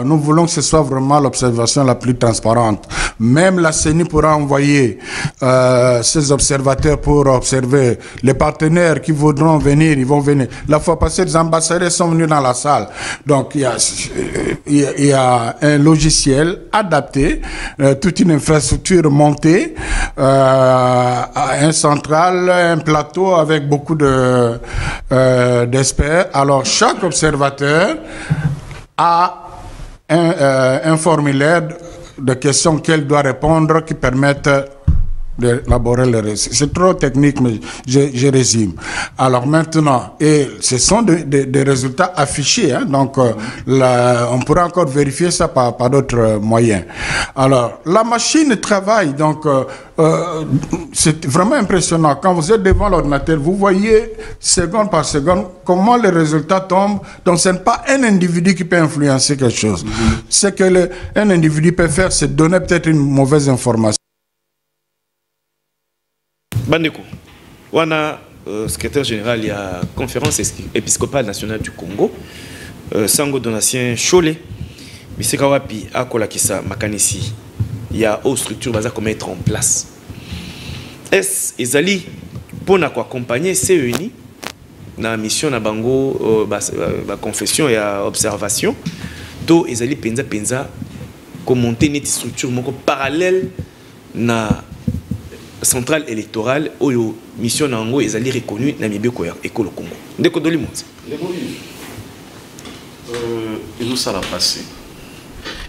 Nous voulons que ce soit vraiment l'observation la plus transparente. Même la CENI pourra envoyer ses observateurs pour observer. Les partenaires qui voudront venir, ils vont venir. La fois passée, les ambassadeurs sont venus dans la salle. Donc, il y a un logiciel adapté, toute une infrastructure montée, un central, un plateau avec beaucoup d'experts. Alors, chaque observateur a un formulaire de questions qu'elle doit répondre qui permettent d'élaborer le récit. C'est trop technique, mais je résume. Alors maintenant, et ce sont des résultats affichés, hein, donc on pourra encore vérifier ça par d'autres moyens. Alors, la machine travaille, donc c'est vraiment impressionnant. Quand vous êtes devant l'ordinateur, vous voyez seconde par seconde comment les résultats tombent. Donc, ce n'est pas un individu qui peut influencer quelque chose. Ce que un individu peut faire, c'est donner peut-être une mauvaise information. Bandeko, wana secrétaire général de la conférence épiscopale nationale du Congo, Sango Donatien Chole, bisika wapi akola kisa makanisi, il y a autre structure baza qu'on mettre en place. Est-ce ezali pour accompagner CENI na mission na bango ba confession et observation, to ezali penza commenter une structure moko parallèle na centrale électorale ou mission nango ezali reconnue na mibeko ya école Congo. Ndeko doli monzi. Ils ont ça la passé.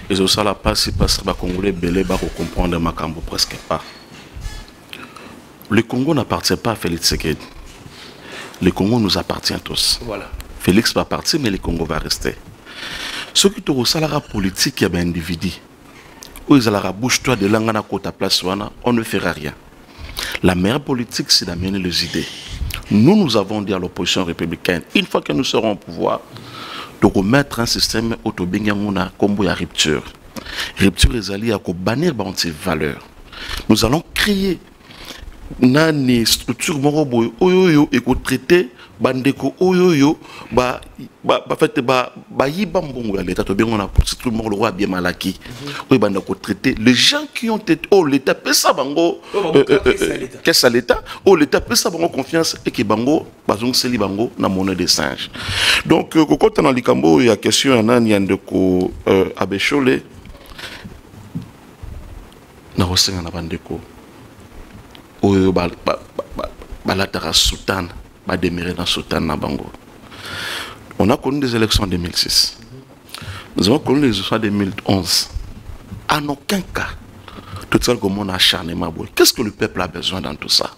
Ils ont ça la passé parce que les Congolais belé ba comprendre makambo presque pas. Le Congo n'appartient pas à Félix Tshisekedi. Le Congo nous appartient tous. Voilà. Félix va partir mais le Congo va rester. Ce qui te salara politique il y a un individu. Où ils allaient bouge-toi de l'angana kota place on ne fera rien. La meilleure politique, c'est d'amener les idées. Nous avons dit à l'opposition républicaine, une fois que nous serons au pouvoir, de remettre un système autobinganguna comme la rupture. Rupture les alliés à bannir ces valeurs. Nous allons créer une structure morobo oyoyo et traiter bandeko oyoyo yiba mbongo ya l'état to bengo na structure moro le roi bien malaki oyo bandako traiter les gens qui ont été l'état pesa bango qu'est-ce à l'état l'état pesa bango confiance et que bango bazong seli bango na monnaie des singes. Donc kokota na likambo ya question ya nani yandeko abeshole na rosenga na bandeko oyo balatara sultan va demeurer dans sultan na bango. On a connu des élections en 2006. Nous avons connu les élections en 2011. En aucun cas, tout ça comme on a acharnement. Qu'est-ce que le peuple a besoin dans tout ça?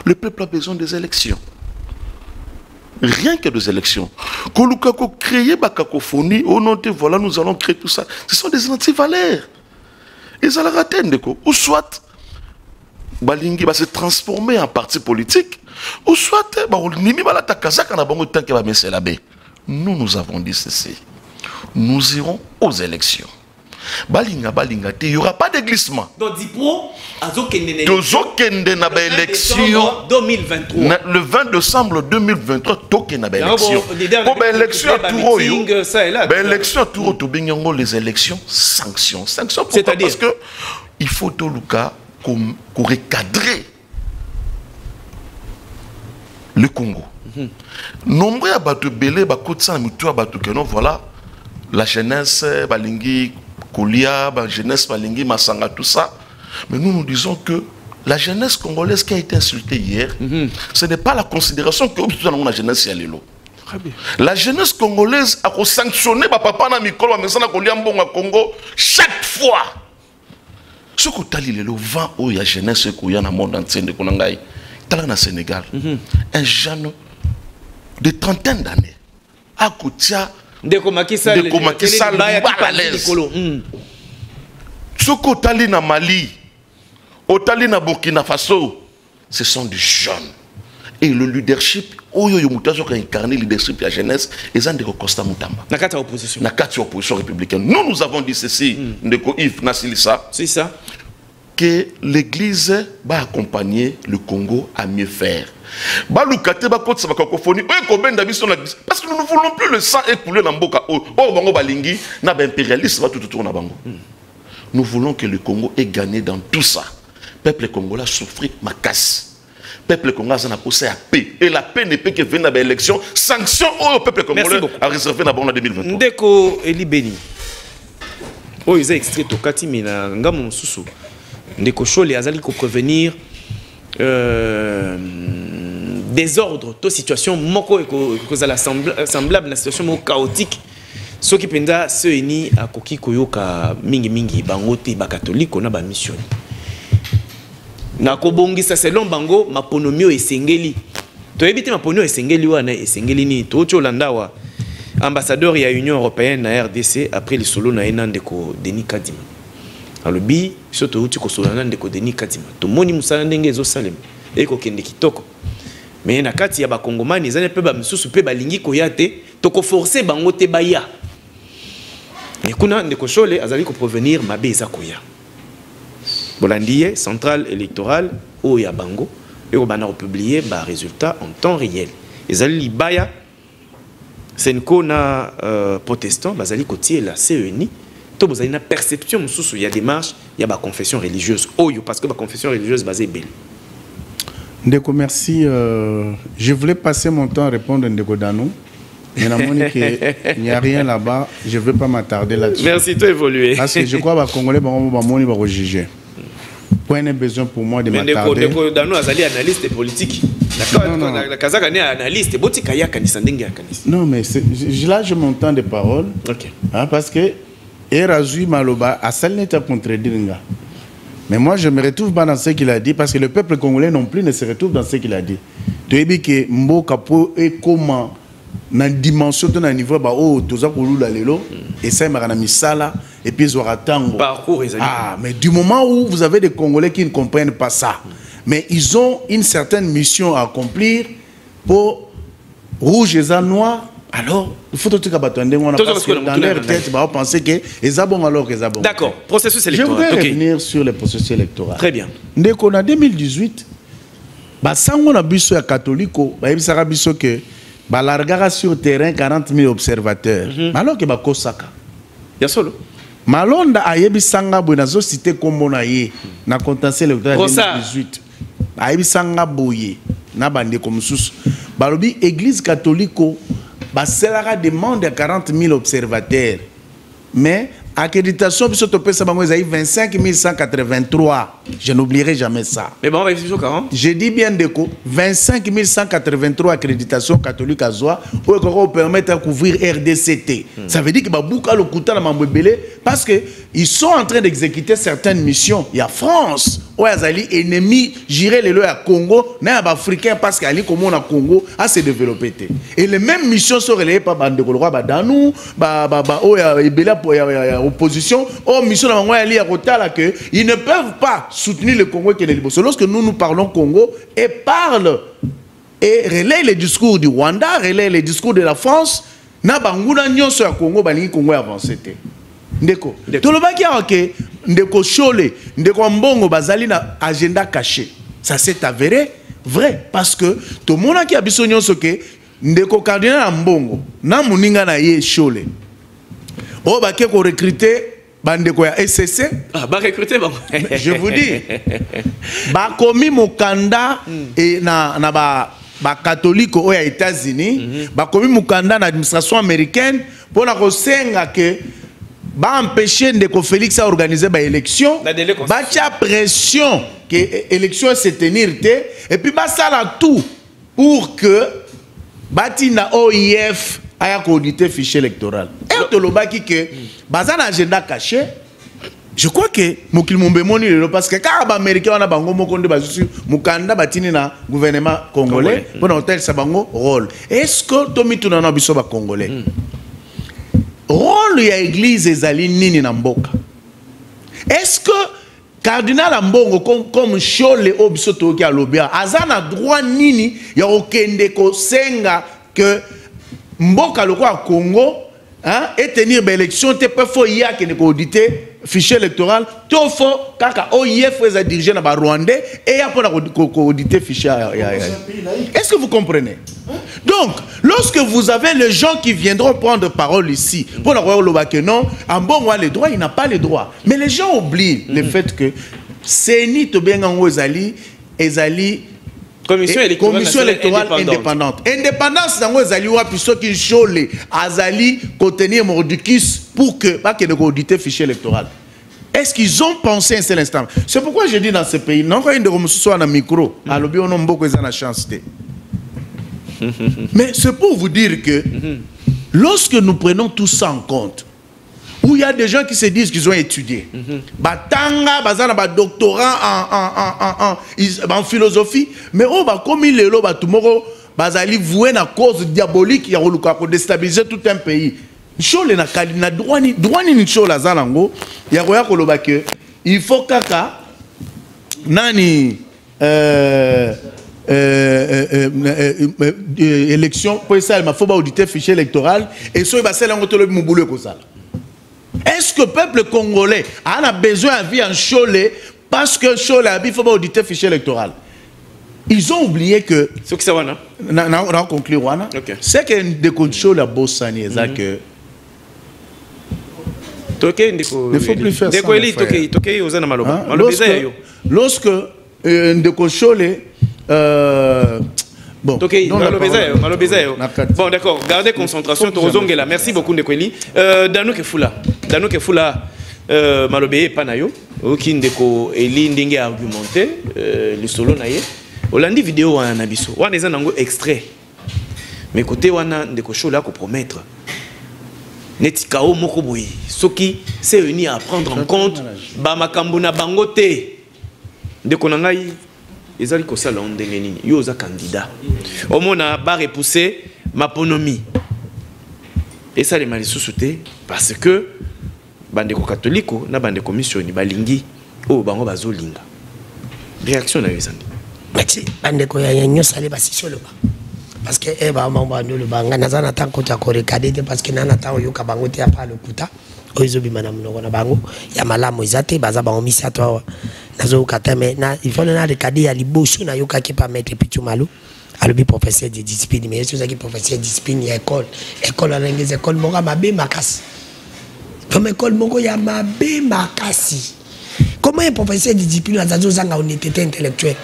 Le peuple a besoin des élections. Rien que des élections. Kolukako créer la cacophonie, oh non, voilà, nous allons créer tout ça. Ce sont des antivaleurs. Ils allaient rater, ou soit Balingi va se transformer en parti politique, ou soit nous avons dit ceci. Nous irons aux élections. Balinga, il n'y aura pas de glissement. Donc, Dipro, le 20 décembre 2023, les élections sanctions. C'est-à-dire parce que il faut tout le cas pour recadrer le Congo. Nombre à Bato Belé, Bakotsa, Mutua, Bato Keno, voilà, la jeunesse, Balingi, Koulia, la jeunesse, Balingi, Masanga, tout ça. Mais nous disons que la jeunesse congolaise qui a été insultée hier, ce n'est pas la considération que nous avons la jeunesse Yalelo. La jeunesse congolaise a sanctionné papa na mikolo mesana ko liambonga Congo chaque fois. Ce que tu as le vent où il y a jeunesse qui est dans le monde entier de Konangai, tu as Sénégal, un jeune de trentaine d'années, à Koutia, de Komakisal, à l'aise. Ce que tu as dans Mali, au Tali na Burkina Faso, ce sont des jeunes. Et le leadership, où il y a incarné le leadership de la jeunesse, ils ont des Costa Moutamba. Dans la opposition républicaine. Nous avons dit ceci, Yves Nassilissa. C'est ça. Que l'Église va accompagner le Congo à mieux faire. Parce que nous ne voulons plus le sang écouler dans Mboka. Nous voulons que le Congo ait gagné dans tout ça. Le peuple congolais a souffert ma casse. Le peuple congolais a posé à paix. Et la paix ne peut que venir dans l'élection. Sanction au peuple congolais a réservé dans 2023. Ndeko Eli Beni. Oh, ils ont extrait au Katimi na Ngamo Susu. Ndeko Chole azali ko prévenir désordre, toute situation moko ekozala semblable na situation moko chaotique. Ce qui penda se eni akoki koyoka mingi bangote ba catholique na ba mission. Na kobongisa selon bango maponomio esengeli. To ebite maponomio esengeli wana esengeli ni to cholandawa ambassadeur ya Union européenne na RDC après le solo na enandeko Denis Kadima. Alobi soto uti ko solo na ndeko Denis Kadima. To moni musala ndenge ezo salem eko kende kitoko. Mais na kati ya ba kongomani zane pe ba misusu pe balingi koyate to ko forcer bango te baya. Mais kuna ndeko Chole azali ko provenir mabe eza koya. Bolandier, centrale électorale, au Yabango, et on a publié les résultats en temps réel. Et Zali Baya, c'est une protestant, Bazali Kotier, la CENI, tout vous avez une perception, il y a des marches, il y a des confessions religieuses, parce que la confession religieuse basée belle. Ndeko, merci. Je voulais passer mon temps à répondre à Ndeko Danou. Mais il n'y a rien là-bas, je ne veux pas m'attarder là-dessus. Merci, tu as évolué. Parce que je crois que les Congolais vont juger. Point de besoin pour moi de m'attarder. Mais Danou Azali analyste politique. La Kazakh est analyste. Non, mais là, je m'entends des paroles. Ok. Parce que Erazui Maloba a salé à contredire. Mais moi, je me retrouve pas dans ce qu'il a dit parce que le peuple congolais non plus ne se retrouve dans ce qu'il a dit. Tu as dit que Mbo Kapo est comment dans la dimension de niveau bah oh tout ça pour la lelo et ça m'a mis ça là et puis ils aura tango mais du moment où vous avez des Congolais qui ne comprennent pas ça mais ils ont une certaine mission à accomplir pour rouge et noir alors il faut tout cas parce que dans leur tête bah penser que ils ont bon alors qu'ils ont bon. D'accord, processus électoral. Je voudrais revenir sur le processus électoral. Très bien. Dès qu'on a 2018 bah ça on a biso ya catholico bah il sera biso que bah largara sur terrain 40 000 observateurs. Alors que bah kosaka. Ya solo. Malonda ayebi sanga bonazo cité kombo na ye na contentieux électoral 2018. Ayebi sanga boye na bande comme sous. Balobi église catholique bah cela demande 40 000 observateurs. Mais accréditation biso to pesa bango ezai 25 183. Je n'oublierai jamais ça. Mais bon, on va essayer 40. Je dis bien déco 25 183 accréditations catholiques à Zoa pour permettre de couvrir RDCT. Ça veut dire que Babouka le Kouta la Mambébélé parce que ils sont en train d'exécuter certaines missions. Il y a France, où Azali ennemi, j'irai les lois à Congo, n'a pas africain parce qu'Ali comme on a Congo a se développé. Et les mêmes missions sont relayées par Bandekolo Badanou, oh Ebela pour opposition, oh mission na Mangoya Ali à Rotala que ils ne peuvent pas soutenir le Congo qui est libre. Lorsque nous parlons Congo et parle et relaie les discours du Rwanda, relaie les discours de la France, na banguna nyonso ya Congo balingi Congo avancé te. Ndeko. Tolobaki ke Ndeko Chole, Ndeko Mbongo bazali na agenda caché. Ça s'est avéré vrai parce que tout le monde qui a biso nyonso ke Ndeko cardinal Mbongo na muninga na ye Chole. Oh ba ke ko recruter bandeko ya SCC. Ah, ba recruter bon. Je vous dis. Ba komi mokanda et na ba catholique aux États-Unis, ba komi mokanda na administration américaine pour la kosenga que va empêcher Ndeko Félix à organiser une élection, va pression que l'élection se tenir, et puis va ça tout pour que Batina OIF ait audité le fichier électoral. Et on te dit que bazan agenda caché. Je crois que Mokil Mombemoni parce que quand les Américains ont bango mokonde bazusu mukanda batini na gouvernement congolais pour hôtel sabango rôle. Est-ce que Tomi tunana biso ba congolais? Rôle ya église ezali nini na mboka? Est-ce que cardinal Mbongo comme Chole obiso to ki alobia azana droit nini ya okende ko senga que mboka loko a Congo et tenir une élection, tu peux faire qu'il auditer fichier électoral, tu faut kaka OIF les diriger dans le Rwandais et après auditer fichier. Est-ce que vous comprenez? Donc, lorsque vous avez les gens qui viendront prendre parole ici, pour leur que non, en bon moi les droits, il n'a pas les droits. Mais les gens oublient le fait que c'est ni to bien en ezali Commission électorale indépendante. Indépendance dans les alliés puisque qui chole azali contenir mordicus pour que pas que ne auditer fichier électoral. Est-ce qu'ils ont pensé un seul instant? C'est pourquoi je dis dans ce pays non quand une de soit dans micro à l'objet on a beaucoup de chance. Mais c'est pour vous dire que lorsque nous prenons tout ça en compte, où il y a des gens qui se disent qu'ils ont étudié. Batanga, bazana ba doctorat en philosophie, mais comme il est là, tomorrow, bazali voué na cause diabolique ya roluka pour déstabiliser tout un pays. Chole na kali na droit ni chola zanango, ya roya koloba que il faut kaka nani élection pour ça il faut pas auditer fichier électoral et so il va cela ngotolo mubulo ko sala. Est-ce que le peuple congolais a besoin de vie en Chole parce que Chole a faut auditer le fichier électoral? Ils ont oublié que. C'est ce que ça va, non? Conclu, c'est que des Chole a bossé, c'est que. Il ne faut plus faire ça. Lorsque des Chole. Bon, bon d'accord, gardez concentration. Merci beaucoup Ndekweli. Dano Kefula, Malobé Panayo, qui ndeko Eli ndenge argumenté, le solo naie. Olandi vidéo en abisso. Wana eza nango extrait. Mais côté wana ndeko shola ko promettre. Netikao moko boyi. Soki c'est venu à prendre en compte ba makambo na bangote. Ndeko nangai ezali ko sala ndenge nini yo za candidat omona ba repousser ma ponomie et ça les malisusu te parce que bande ko catholique na bande commission ni balingi o bango bazolinga réaction na yezandi merci bande ko ya nyo sale basisolo ba parce que ba mambo ndolo banga nazana tanko ta ko recader parce que nana ta yo ka bango te ya pa lokuta oizo bimana mnoko na bango ya malamu izate baza bango misato nazo katame na il faut na recader ya liboso na yo ka ki pa mettre pichumalo alobi professeur de discipline mais c'est ça qui professeur de discipline ya école à l'anglaise école moko mabe makasi comme école moko ya mabe makasi comment un professeur de discipline azazo zanga honnêteté intellectuelle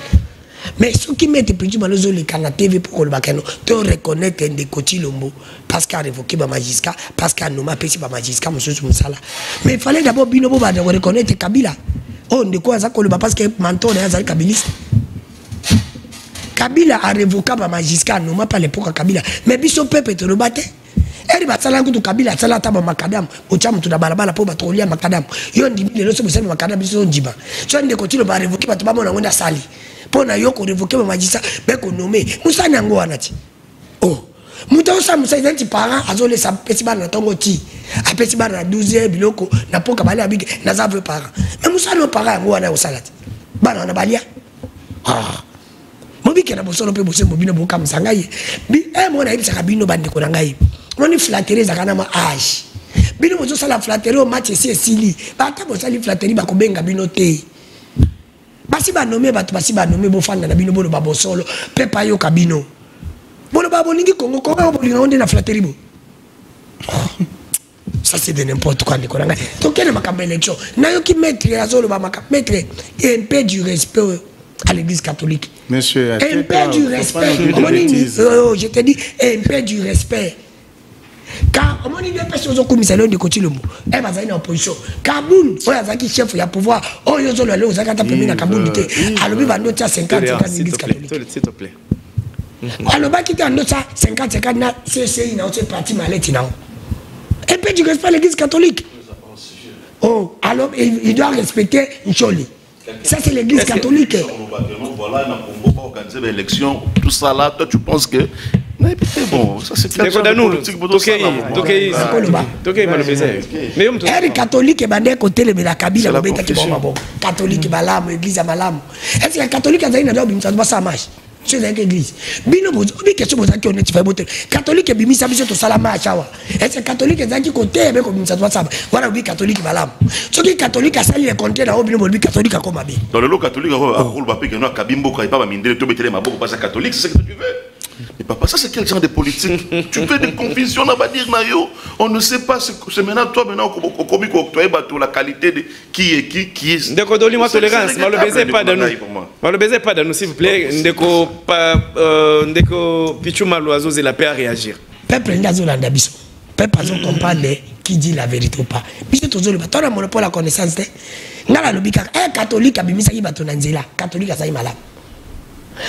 mais ceux qui mettent pichumalo zo le kana TV pour le bakano te reconnaître des Kotilombo parce qu'a révoqué ba magistrat parce qu'a nommé pesi ba magistrat monsieur Musala mais il fallait d'abord binobo ba reconnaître Kabila oh de quoi ça koloba parce que menton na azali kabiliste Kabila a révoqué ba magistrat nommé pas l'époque Kabila mais biso peuple te le battre eri batsala ngutu Kabila tsala taba makadam ochamu tuna balabala po batrolia makadam yo ndimi le loso musala makadam biso njiba so ndeko tilo ba révoqué ba to ba mona ngonda sali pona yoko révoquer ma magistrat beko nommé musa nango wanati oh muta sa musa izanti parent azole sa pesi bana tongo ti apesi bana 12 biloko na poka bali abige na za veut parent mais musa no parent yango wana osalati bana na balia ah mobike na bosolo pe bosemo bino boka msangaye bi mona ibisa kabino bande ko nangaye moni flatterie zakana ma age bino bozo sala flatterie o match si esili ba ta bosali flatterie ba ko benga bino te basi ba nommé bato basi ba nommé bo fanda na bino bolo ba bosolo pepa yo kabino bolo ba bolingi kongo kongo bolinga onde na flatterie bo ça c'est de n'importe quoi ndeko nanga to kene makamba élection na yo ki maître azolo ba makamba maître et un peu du respect à l'église catholique monsieur un peu du respect je te dis un peu du respect car on dit des personnes comme ça de côté le mot elle va en opposition Kaboul on a qui chef il pouvoir oh yo zo le ozaka premier na Kaboul té alobi ba notia 50 l'église catholique s'il te plaît alors ba qui en nota 50 na c'est na autre parti malette na et puis tu respectes l'église catholique oh alors il doit respecter Ncholi. Ça c'est l'église catholique. Voilà, on va organiser l'élection, tout ça là, toi tu penses que bon, ça c'est clair. Les catholiques bandé côté le la Kabila le beta qui bon catholique balam église à malam. Est-ce que les catholiques ont une doble ça ça marche. C'est l'église. Bino bozo bi question boza qui on est fait boter. Catholique bimi ça biso to salama chawa. Est-ce que catholique zaki côté be ko bimi ça ça. Voilà bi catholique balam. Ce qui catholique a sali les compter dans bino bi catholique comme abi. Dans le lot catholique a rôle ba pe que no kabimbo ka pas mindele to betele maboko pas catholique, c'est ce que tu veux. Mais papa, ça c'est quel genre de politique? Tu fais des confusions, on va dire, on ne sait pas, c'est maintenant toi, maintenant, la qualité de qui est qui est. Ndeko, donne-moi tolérance, ne le baisez pas de nous. Ne le baisez pas de nous, s'il vous plaît. Ndeko, Pichou Malouazo, c'est la paix à réagir. Peuple n'a biso. Peuple a comprendre qui dit la vérité ou pas. Biso toujours le bâton, on a monopole la connaissance. Ngala lobika, un catholique a bimisa yi baton nanzela, catholique a sa yi malade.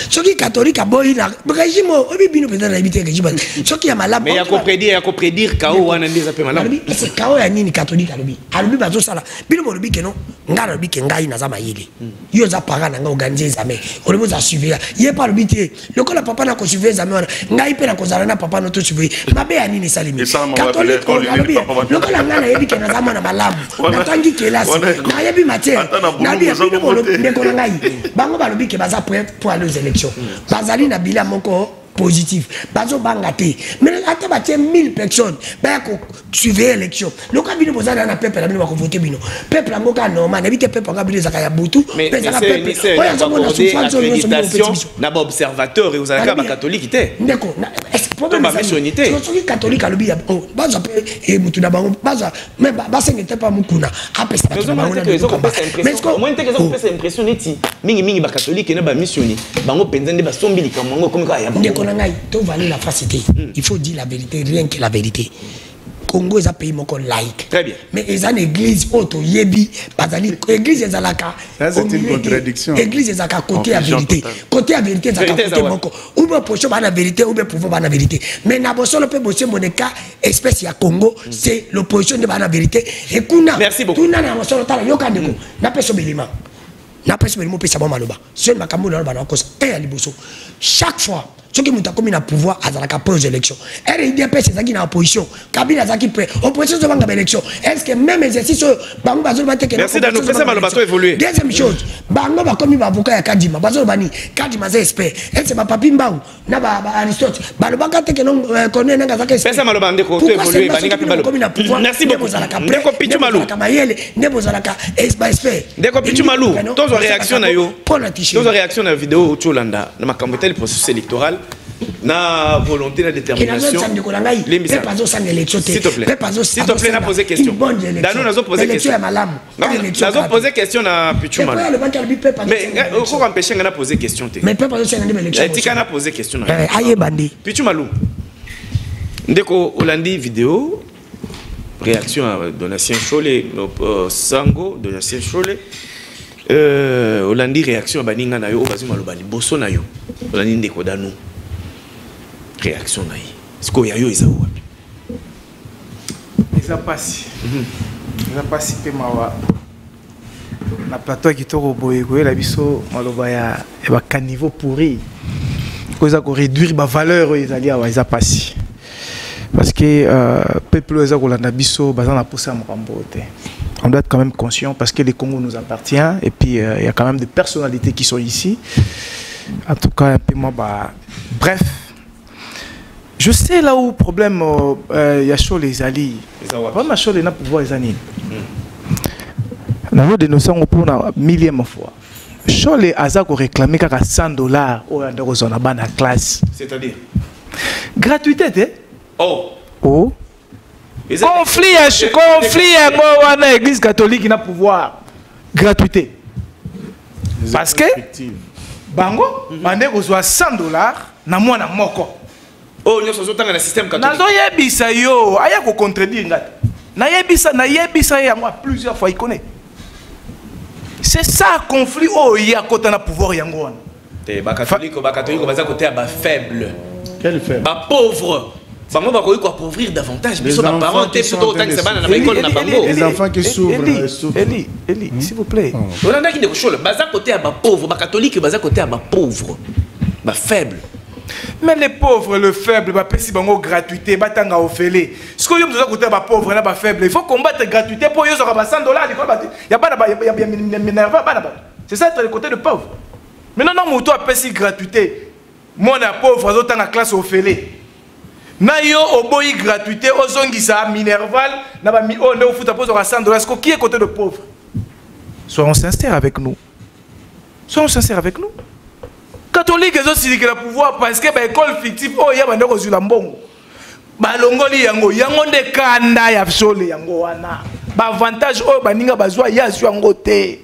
Ce qui est catholique a boy na régime obi bino peut-être habiter régime ce qui est malade mais il y a qu'à prédire chaos wana ndeza pe malade c'est chaos ya nini catholique alobi bazo sala bino mo lobi ke non ngara lobi ke ngai na za mayele yo za para na nga organiser examen on vous a suivre yé pas lobi te le ko la papa na ko suivre examen wana ngai pe na ko zala na papa no to suivre mabe ya nini salimi catholique alobi le ko la ngana yebi ke na za mona malamu na tangi kelasi na yebi matière na bi bino mo lobi ndeko na ngai bango ba lobi ke baza pour aller élections. Bazali na bilan moko positif. Bazo bangate. Mais ata batie 1000 personnes. Ba ko suivre élection. Le cas bino bozana na peuple na bino ba ko voter bino. Peuple ngoka normal. Nabite peuple nga bino zakaya butu. Mais c'est oya zo na souffrance na ba observateur et aux alaka ba catholique té. Ndeko. Est-ce problème ba missionité. Ce catholique alobi ya oh baza pe e mutu na bango baza mais ba sengete pas mukuna. Apesa ba bango na mais au moins te que ça fait impression neti. Mingi ba catholique na ba missionné. Bango penzende ba sombili kamango comme ka ya. Tout valer la facilité. Il faut dire la vérité, rien que la vérité. Congo est un pays laïque. Très bien. Mais ils ont une église auto yebi, l'église est à la cas. Ça c'est une contradiction. L'église est à la côté à vérité. Côté à vérité, c'est à côté moko. Ou bien pour la vérité, ou bien pour la vérité. Mais n'abosson le peut bosser mon cas espèce ya Congo, c'est l'opposition de la vérité. Et kuna. Merci beaucoup. Kuna na abosson le temps yokandeko. Na peso belima. Na peso belimo pe sabon maloba. Seul makambo na ba na kosa. Et à liboso. Chaque fois ceux qui ont commis le pouvoir à la pause d'élection. RIDP, c'est ça qui est en opposition. Kabila, c'est ça qui est prêt. Opposition de l'élection. Est-ce que même exercice, Bango Bazol va être. Merci d'nous faire mal au bateau évoluer. Deuxième chose, Bango va commis l'avocat à Kadima. Bazol Bani, Kadima, c'est expert. Est-ce que ma papi Mbao, Naba Aristote, Balobaka, que l'on connaît, n'a pas fait ça mal au bateau évoluer. Merci beaucoup. Deko Pichu Malou. Nebo Zalaka, expert. Deko Pichu Malou, tous les réactions à yo. Tous les réactions à la vidéo au Cholanda, dans ma campagne le processus électoral. Na volonté, la détermination. S'il te plaît, n'a posé question. Danou n'a pas posé question. N'a pas posé question à Pichu Malou. Mais pourquoi empêcher n'a posé question? Mais pas posé question. Tika n'a posé question. Aïe bandi. Pichu Malou. Ndeko Olandi vidéo. Réaction à Donatien Cholet, Sango, Donatien Cholet. Olandi réaction à Baninga Nayo, Bazu Malobali, Bosso Nayo. Olandi Ndeko Danou. Réaction naïe. Est-ce qu'il y a eu des aouables? Ils ont passé. Ils ont passé mawa. Na plateau qui toro boye la biso malobaya et ba caniveau pourri. Ils ont réduire ba valeur ils allaient ils ont passé. Parce que peuple les a kolanda biso bazana pousser makambo te. On doit être quand même conscient parce que le Congo nous appartient et puis il y a quand même des personnalités qui sont ici. En tout cas un peu moi bref. Je sais là où le problème il y a chaud les alliés. Pas ma chaud les n'a pouvoir les années. Nous dénonçons pour la millième fois. Chaud les Azak ont réclamé qu'à $100 au Andorozona ban à classe. C'est-à-dire gratuité hein? Oh. Conflit à l'église catholique n'a pouvoir gratuité. Parce que Bango, bandé reçoit $100 na moi na moko. Oh, nous sommes dans le système catholique. Nazo yebisa yo, aya ko contredire ngata. Na yebisa ya moi plusieurs fois il connaît. C'est ça conflit oh il y a côté na pouvoir yango wana. Te ba catholique baza côté ba faible. Quel faible? Ba pauvre. Bango ba ko appauvrir davantage les biso ba parents te plutôt autant que ça bana na école na bango. Les enfants qui souffrent. Eli, s'il vous plaît. On a qui de chose baza côté ba pauvre, ba catholique baza côté ba pauvre. Ba faible. Mais les pauvres, le faible, bah si bango gratuité, bah tanga ofélé. Ce que nous avons côté bah pauvre, là bah faible, il faut combattre gratuité pour yo sera $100. Il y a pas c'est ça être le côté de pauvre. Maintenant non moto a si gratuité. Moi na pauvre autant la classe ofélé. Na yo oboyi gratuité ozongisa Minerval na ba mi on au foot pose $100. Ce qui est côté de pauvre. Soyons sincères avec nous. Soyons sincères avec nous. Catholique ils ont signé le pouvoir parce que bah école fictive oh ya bande ko zula mbongo ba longoli yango nde kanda ya sole yango wana ba avantage oh baninga bazwa ya zwa yango te.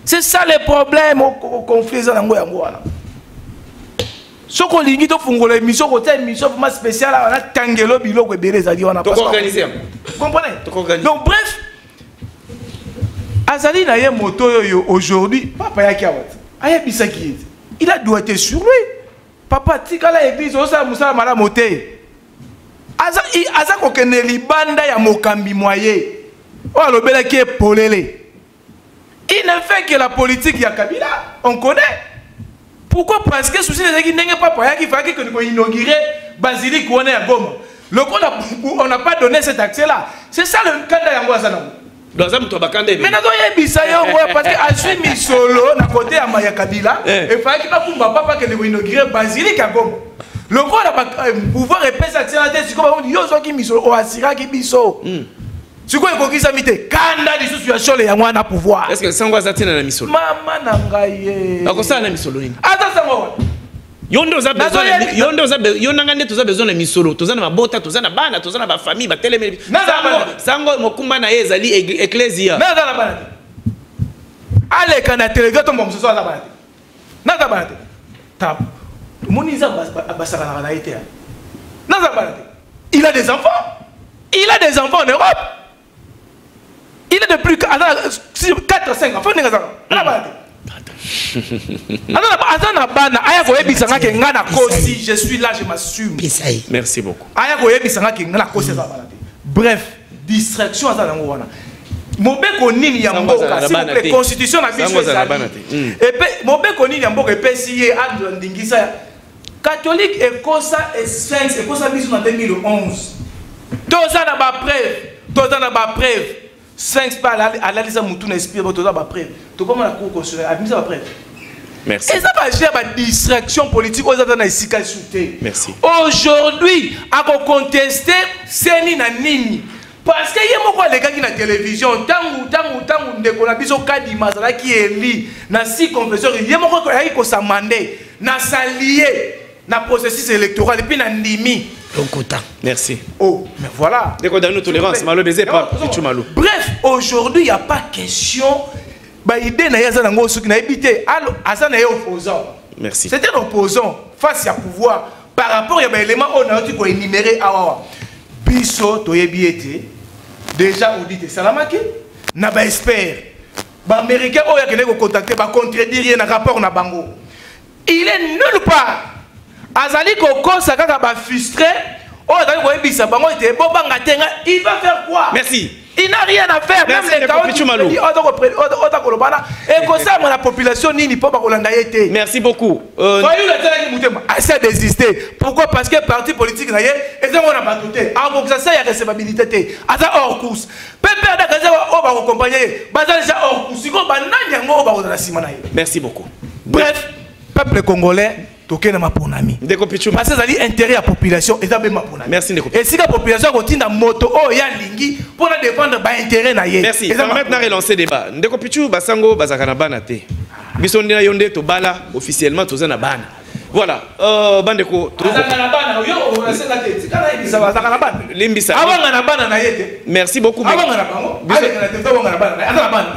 C'est ça le problème au conflit yango wana soko lingi to fungola émission côté émission vraiment spéciale wana tangelo biloko ebele zali wana parce que organiser comprenez donc bref azali na ye moto yo aujourd'hui papa yaki awat ayebisa ki il a doit être sur lui. Papa tikala église osa musala mala moté. Aza kokene libanda ya mokambi moye. O alobela ki polele. Il ne fait que la politique ya Kabila, on connaît. Pourquoi? Parce que souci des qui n'engage pas papa qui fait que nous inaugurer basilique ou on est à Goma. Le on n'a pas donné cet accès là. C'est ça le cadre ya ngwazana. Dans un toit bakande. Mais nazo yebisa yo parce que asui misolo na côté ya Maya Kabila et fallait qu'il pas kumba papa que le inaugurer basilique à Goma. Le roi a pouvoir répéter ça tient la tête comme on dit yo zo ki misolo o asira ki biso. Tu quoi ko kisa mité kanda di situation le yango na pouvoir. Est-ce que sangwa za tina na misolo? Mama na ngai. Akosa na misolo nini? Ata sangwa. Yondo za yonangande toza besoin de misolo, toza na mabota, toza na bana, toza na ba famille, ba teleme. Sango mokumba na ezali ecclesia. Na za na bana. Ale kana television to momso za bana. Na za bana. Tap. Moniza basaka na été. Na za bana. Il a des enfants. Il a des enfants en Europe. Il est de plus 4 5 enfants na za. Na bana. Je suis là, je m'assume. Merci beaucoup. Bref, distraction à ça. Mobeko nini ya mboka, s'il vous plaît, constitution na biso ezali. Et puis mobeko nini ya mboka epesiye Andrew Ndingisa catholique et cosa et sphinx et cosa biso na 2011. Toza na ba preuve. 5 pas à la lisa mutu na esprit to za ba preuve. To pas la cour constitutionnelle, admise ba preuve. Merci. Et ça va gérer ma distraction politique aux attentes ici qu'à sauter. Merci. Aujourd'hui, à contester c'est ni na nini. Parce que y a beaucoup les gars qui na télévision tangu ndeko na biso kadi mazala qui est li na si confesseur y a beaucoup qui s'amender na s'allier na processus électoral et puis na ndimi. Merci. Oh, mais voilà. Nous tolérance, malo baiser pas malo. Bref, aujourd'hui il n'y a pas question. Bah idée na yaza nango soki na ebité allo azana ye opposant. Merci. C'était un opposant face à pouvoir par rapport à un élément on a dit qu'on énumérer awa. Biso toyebi été déjà audité salamaki na ba expert. Ba américain oya kene ko contacter ba contredire na rapport na bango. Il est nulle part. Azali ko kosa kaka ba frustré. Oh azali ko ebisa bango été bo banga tenga, il va faire quoi? Merci. Il n'a rien à faire, même les cas et comme ça, la population n'y peut pas. Merci beaucoup. Assez d'exister. Pourquoi? Parce que le parti politique, il y a pas tout. Alors, ça, il y a recevabilité. À hors course. Merci beaucoup. Bref, peuple congolais. Parce que ça dit intérêt à la population et ça merci Ndeko. Et si la population continue à moto oh ya lingi pour défendre ba intérêt na ye. Merci. Ça va maintenant relancer débat. Ndeko Pichu basango bazakana bana te. Biso ndina yonde to bala officiellement to zana bana. Voilà. Bandeko to. Bazakana bana yo on a ça la tête. Limbisa va Zakanaban. Limbisa. Avant Ganaban na yete. Merci beaucoup. Avant Ganaban.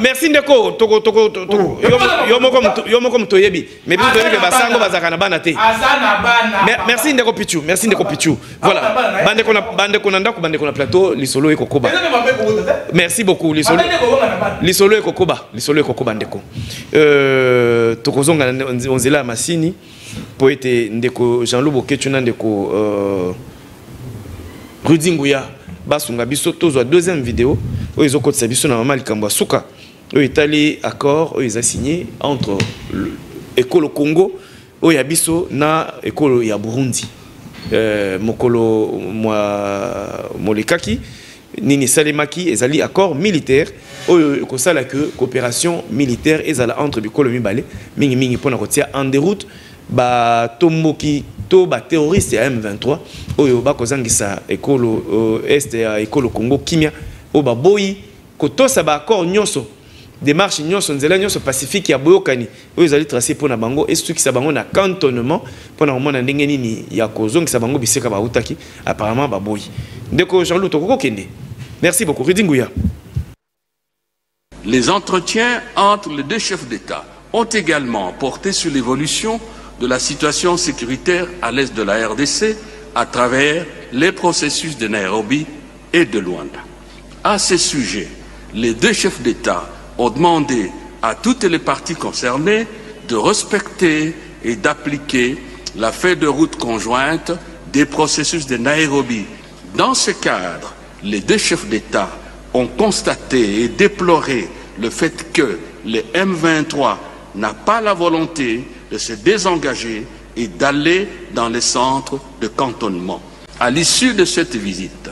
Merci Ndeko. Toko. Yomo comme Toyebi. Mais puis que Basango va Zakanaban ate. Merci Ndeko Pichu. Merci Ndeko Pichu. Voilà. Bande konanda ko bande kona plateau lisolo e kokoba. Merci beaucoup lisolo e kokoba. Lisolo e kokoba Ndeko. Tokozonga onzela masini poète Ndeko Jean-Loup Boketuna Ndeko Rudy Nguya basunga biso tozwa deuxième vidéo où ils ont côté biso na mama likambo suka où Italie accord où ils ont signé entre école Congo où ya biso na école ya Burundi mokolo molekaki nini salemaki ezali accord militaire où kosala que coopération militaire ezala entre bikolo mibale mingi pona kotia en déroute ba tomboki to ba terroriste ya M23 oyo ba kozangisa ekolo est ya ekolo Congo kimia o ba boyi kotosa ba accord nyonso démarche nyonso nzela nyonso pacifique ya boyokani oyo ezali tracé pona bango et surtout ki sa bango na cantonnement pona mona ndenge nini ya kozongisa bango biseka ba utaki apparemment ba boyi ndeko Jean-Loup tokoko kende. Merci beaucoup Rudy Nguya. Les entretiens entre les deux chefs d'État ont également porté sur l'évolution de la situation sécuritaire à l'est de la RDC à travers les processus de Nairobi et de Luanda. À ce sujet, les deux chefs d'État ont demandé à toutes les parties concernées de respecter et d'appliquer la feuille de route conjointe des processus de Nairobi. Dans ce cadre, les deux chefs d'État ont constaté et déploré le fait que le M23 n'a pas la volonté de se désengager et d'aller dans les centres de cantonnement. À l'issue de cette visite,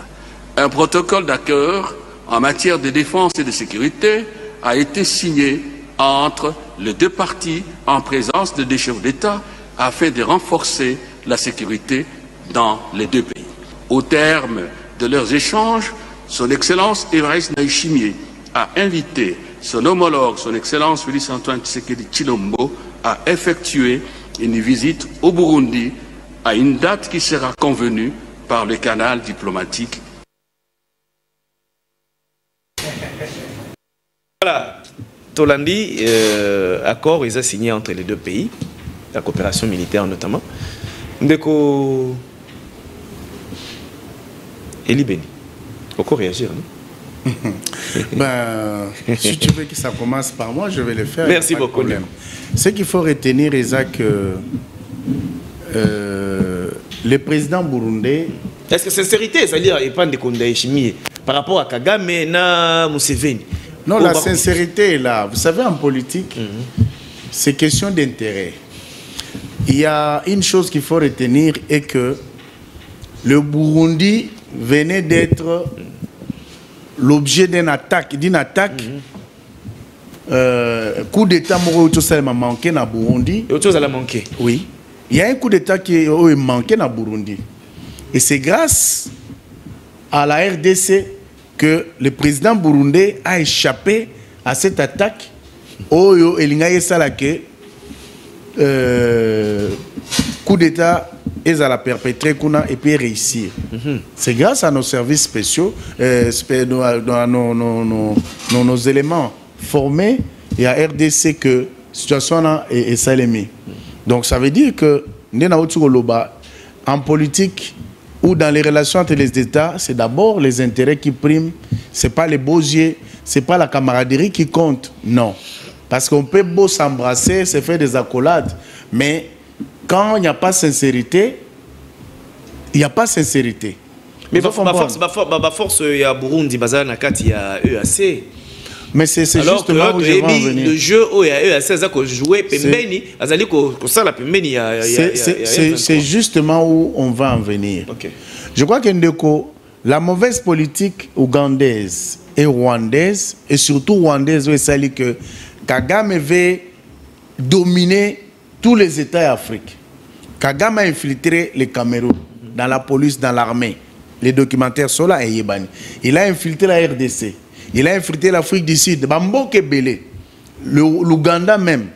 un protocole d'accord en matière de défense et de sécurité a été signé entre les deux parties en présence de deux chefs d'État afin de renforcer la sécurité dans les deux pays. Au terme de leurs échanges, Son Excellence Evariste Ndayishimiye a invité son homologue, son Excellence Félix-Antoine Tshisekedi Tshilombo, à effectuer une visite au Burundi à une date qui sera convenue par le canal diplomatique. Voilà, Tolandi, accord, ils ont signé entre les deux pays, la coopération militaire notamment. Ndeko Eli Beni, pourquoi réagir, non? Ben, si tu veux que ça commence par moi, je vais le faire. Merci beaucoup. Ce qu'il faut retenir, Isaac, le président burundais. Est-ce que sincérité, c'est-à-dire, il pas de Ndayishimiye par rapport à Kagame et Museveni? Non, la sincérité est là. Vous savez, en politique, c'est question d'intérêt. Il y a une chose qu'il faut retenir et que le Burundi venait d'être l'objet d'une attaque, coup d'État m'a manqué dans Burundi. Et autre chose, elle a manqué. Oui. Il y a un coup d'État qui a manqué dans Burundi. Et c'est grâce à la RDC que le président burundais a échappé à cette attaque. Oyo Elingaye Salake, coup d'État, ils ont perpétré et puis réussir. C'est grâce à nos services spéciaux, nos éléments formés et à RDC que la situation est salémée. Donc ça veut dire que en politique ou dans les relations entre les États, c'est d'abord les intérêts qui priment. Ce n'est pas les beaux yeux, ce n'est pas la camaraderie qui compte. Non. Parce qu'on peut beau s'embrasser, se faire des accolades. Mais quand il n'y a pas de sincérité, il n'y a pas de sincérité. Mais ma force, il y a Burundi, il y a EAC. Mais c'est justement où je veux en venir. Le jeu où il y a EAC, c'est justement où on va en venir. Okay. Je crois que la mauvaise politique ougandaise et rwandaise, et surtout rwandaise, où il dit que Kagame veut dominer tous les États d'Afrique. Kagame a infiltré le Cameroun dans la police, dans l'armée. Les documentaires sont là et Yébani. Il a infiltré la RDC. Il a infiltré l'Afrique du Sud. Bamboke Belé, l'Ouganda même.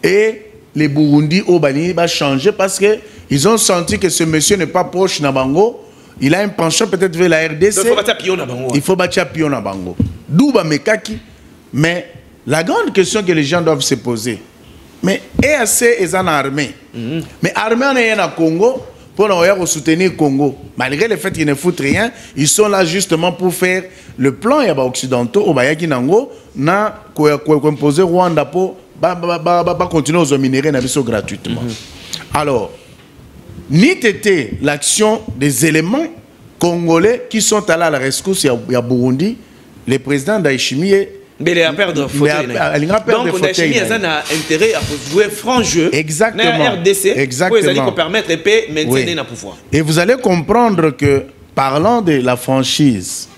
Et les Burundi au Bani va changer parce qu'ils ont senti que ce monsieur n'est pas proche Nabango. il a un penchant peut-être vers la RDC. Il faut battre pion à bango. Douba mekaki. Mais la grande question que les gens doivent se poser, mais EAC est en armée. Mais armée en est en Congo pour soutenir le Congo. Malgré le fait qu'ils ne foutent rien, ils sont là justement pour faire le plan occidentaux au Bayaki Nango, na composer Rwanda pour continuer aux minéraux gratuitement. Alors, ni tété l'action des éléments congolais qui sont allés à la rescousse à Burundi, le président Ndayishimiye. Mais il a perdu le fauteuil. Donc, Ndayishimiye a intérêt à jouer franc jeu. Exactement. Dans la RDC. Exactement. Pour permettre de maintenir le pouvoir. Et vous allez comprendre que, parlant de la franchise,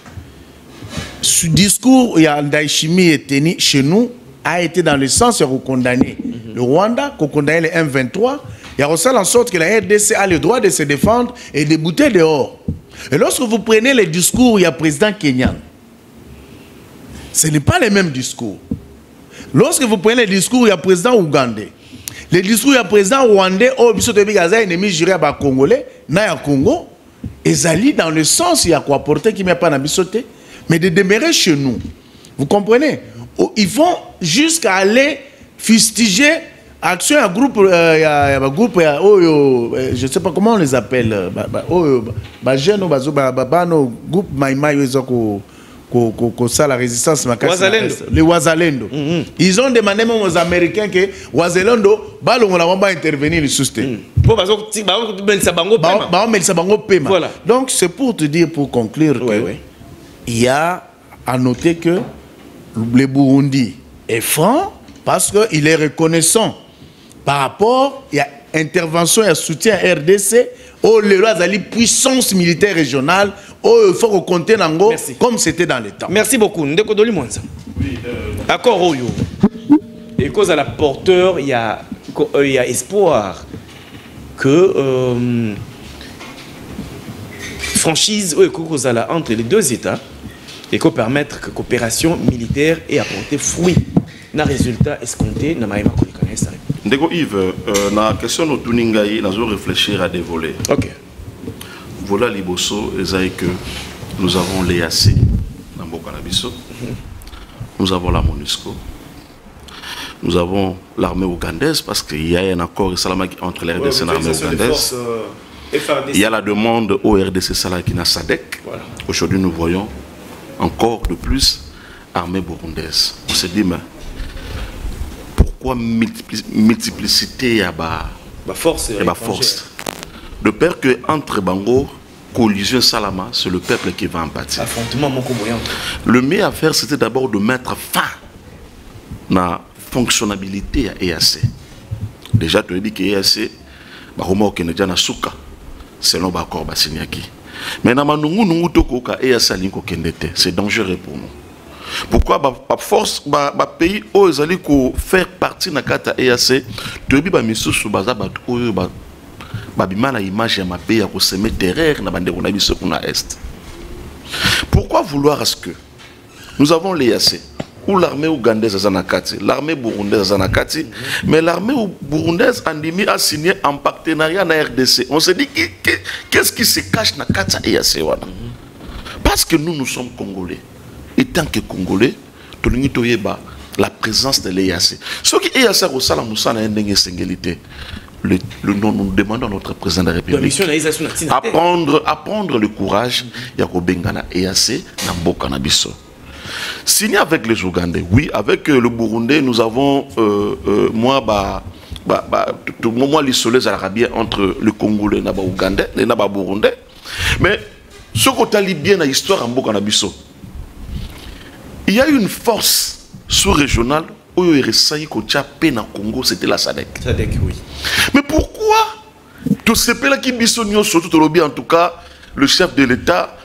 ce discours où Ndayishimiye est tenu chez nous a été dans le sens de condamner le Rwanda, de condamner le M23. Il y a aussi en sorte que la RDC a le droit de se défendre et de bouter dehors. Et lorsque vous prenez le discours où il y a le président kenyan, ce n'est pas le même discours. Lorsque vous prenez le discours où il y a le président ougandais, le discours où il y a le président rwandais, où il y a un ennemi juré à Congolais, na Congo, ils allaient dans le sens où il y a quoi porter qui n'est pas n'abisoté, mais de demeurer chez nous. Vous comprenez? Ils vont jusqu'à aller fustiger action à groupe, je ne sais pas comment on les appelle, groupe Maïmaï, la résistance, les Wazalendo. Ils ont demandé même aux Américains que Wazalendo va intervenir le soutien. Donc c'est pour te dire, pour conclure, il y a à noter que le Burundi est franc parce qu'il est reconnaissant par rapport à l'intervention et à soutien à RDC, où les puissance militaire régionale, où il faut compter comme c'était dans le temps. Merci beaucoup. Ndeko Doli Mwanza. Accord Oyo. Et cause à la porteur, il y a espoir que franchise entre les deux États et qu'on permettre que coopération militaire ait apporté fruit. Na résultat escompté na maïma kolikana ça. Ndeko Yves, na question no tuningai nazo réfléchir à des volets. OK. Voilà liboso ezai que nous avons l'EAC na mboka na biso. Nous avons la MONUSCO. Nous avons l'armée ougandaise parce qu'il y a un accord entre la RDC et l'armée ougandaise. Il y a la demande au RDC Salaki na SADC. Voilà. Aujourd'hui nous voyons encore de plus armée burundaise. On se dit mais pourquoi multiplicité à force de peur que entre Bango, collision Salama, c'est le peuple qui va en pâtir. Le mieux à faire, c'était d'abord de mettre fin à la fonctionnalité à EAC. Déjà, tu as dit que EAC, selon l'accord Bassiniaki. Mais c'est dangereux pour nous. Pourquoi force pays où ils allaient faire partie de la carte EAC, tu as dit que l'image de ma pays a semé terreur dans l'Est. Pourquoi vouloir à ce que nous avons l'EAC ou l'armée ougandaise à Nakati, l'armée burundaise à Nakati, mais l'armée burundaise a signé un partenariat avec la RDC. On se dit qu'est-ce qui se cache dans la carte EAC? Parce que nous sommes Congolais. Et tant que Congolais, la présence de l'EAC. Ce qui est EAC au Salamoussa n'a une singulité. Nous demandons à notre président de la République à prendre le courage de Bengana EAC dans Bokanabiso. Signé avec les Ougandais, oui, avec le Burundais, nous avons moi l'isolé arabien entre le Congolais et le Ougandais, et le Burundais. Mais ce qu'on a bien dans l'histoire en Bokanabiso, il y a une force sous-régionale où il y a eu un Congo, c'était la SADC. Oui. Mais pourquoi tout ce pays qui bisogno, surtout en tout cas, le chef de l'État,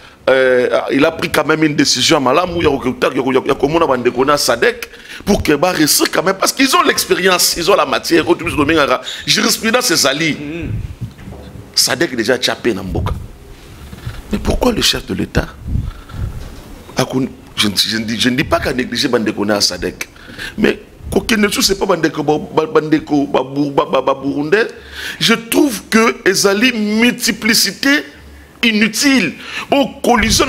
il a pris quand même une décision à Malam où il y a un SADC pour qu'il reste quand même, parce qu'ils ont l'expérience, ils ont la matière, jurisprudence c'est Zali. SADC déjà tchapé dans Mboka. Mais pourquoi le chef de l'État je ne dis pas qu'à négliger Bandekona à SADC, mais je trouve que les multiplicité inutile. Au collision,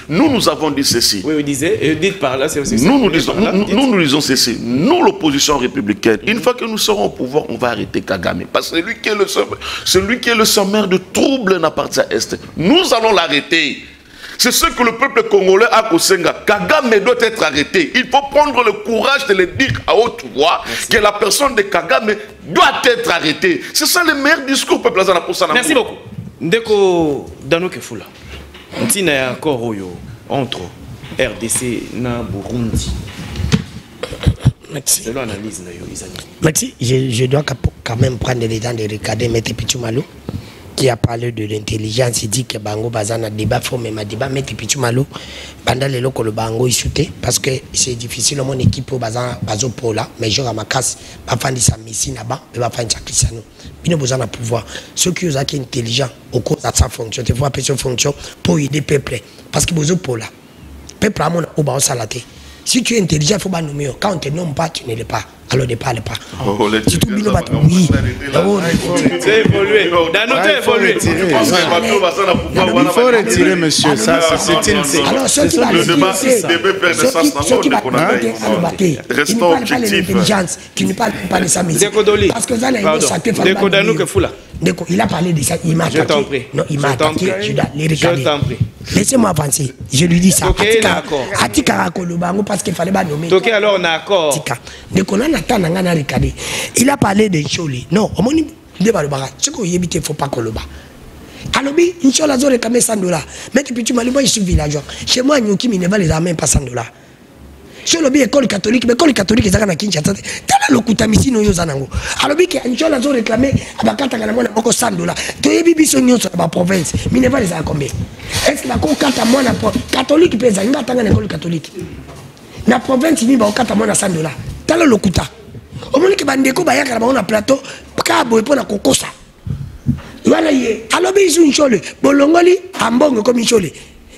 nous avons dit ceci. Oui, vous disiez, dites par là, c'est aussi ça. Nous disons ceci. Nous, l'opposition républicaine, une fois que nous serons au pouvoir, on va arrêter Kagame. Parce que celui qui est le sommaire de trouble n'a partie à Est. Nous allons l'arrêter. C'est ce que le peuple congolais a Kosenga. Kagame doit être arrêté. Il faut prendre le courage de le dire à haute voix que la personne de Kagame doit être arrêtée. C'est ça le meilleur discours peuple azana pour ça. Merci beaucoup. Ndeko Dano Kefula. Ntina ya accord entre RDC et Burundi. Merci. C'est l'analyse. Merci. Je dois quand même prendre le temps de regarder M. Pichumalo qui a parlé de l'intelligence. Il dit que Bango Bazana débat, faut même débat. M. Pichumalo, pendant les locaux, le Bango est shooté parce que c'est difficile. Mon équipe au Bazan, Bazo Pola, mais je ma casse, ma fan de sa missine là-bas, mais ma fan de sa Cristiano. Il a besoin de pouvoir. Ceux qui sont intelligents au cours de sa fonction, tu vois, cette fonction pour aider le peuple. Parce que Bazo Pola, le peuple a mon au salaté. Si tu es intelligent, il faut pas nommer. Quand on ne te nomme pas, tu ne l'es pas. Alors ne parle pas. Si tu ne pas, oui. C'est évolué. Dans notre évolué. Il faut retirer, monsieur. Ça, c'est une. Alors, ceux qui ne parlent pas de l'intelligence, qui ne parlent pas de sa métier. Parce que ça, il a parlé de ça. Il m'a attaqué. Non, il m'a attaqué. Je dois les regarder. Laissez-moi avancer. Je lui dis ça. Atika Kolobango parce qu'il fallait pas nommer. Ok, alors on a accord. Il a parlé de Choli. Non, au moins, il ce qu'on y évite, il ne faut pas qu'on le bat. Alors, Inch'Allah, ils ont réclamé $100. Mais tu peux moi, je suis villageois. Chez moi, Nyoki, il ne va les amener pas $100. Chez le école catholique, mais l'école catholique, ils ont à Kinshasa. T'as le Kutamisi, no Yozanango. Alors, Inch'Allah, ils ont réclamé $100. Tu es bibi sur la province. Mais il ne va les amener combien? Est-ce que la catholique peut les amener à l'école catholique? La province, il va amener $100. T'as le Kuta. Au moment que Bandeko Bayaka on a plateau, Kabo et pour la Kokosa. Voilà, alors ils sont chole, Bolongoli, Ambongo comme chole.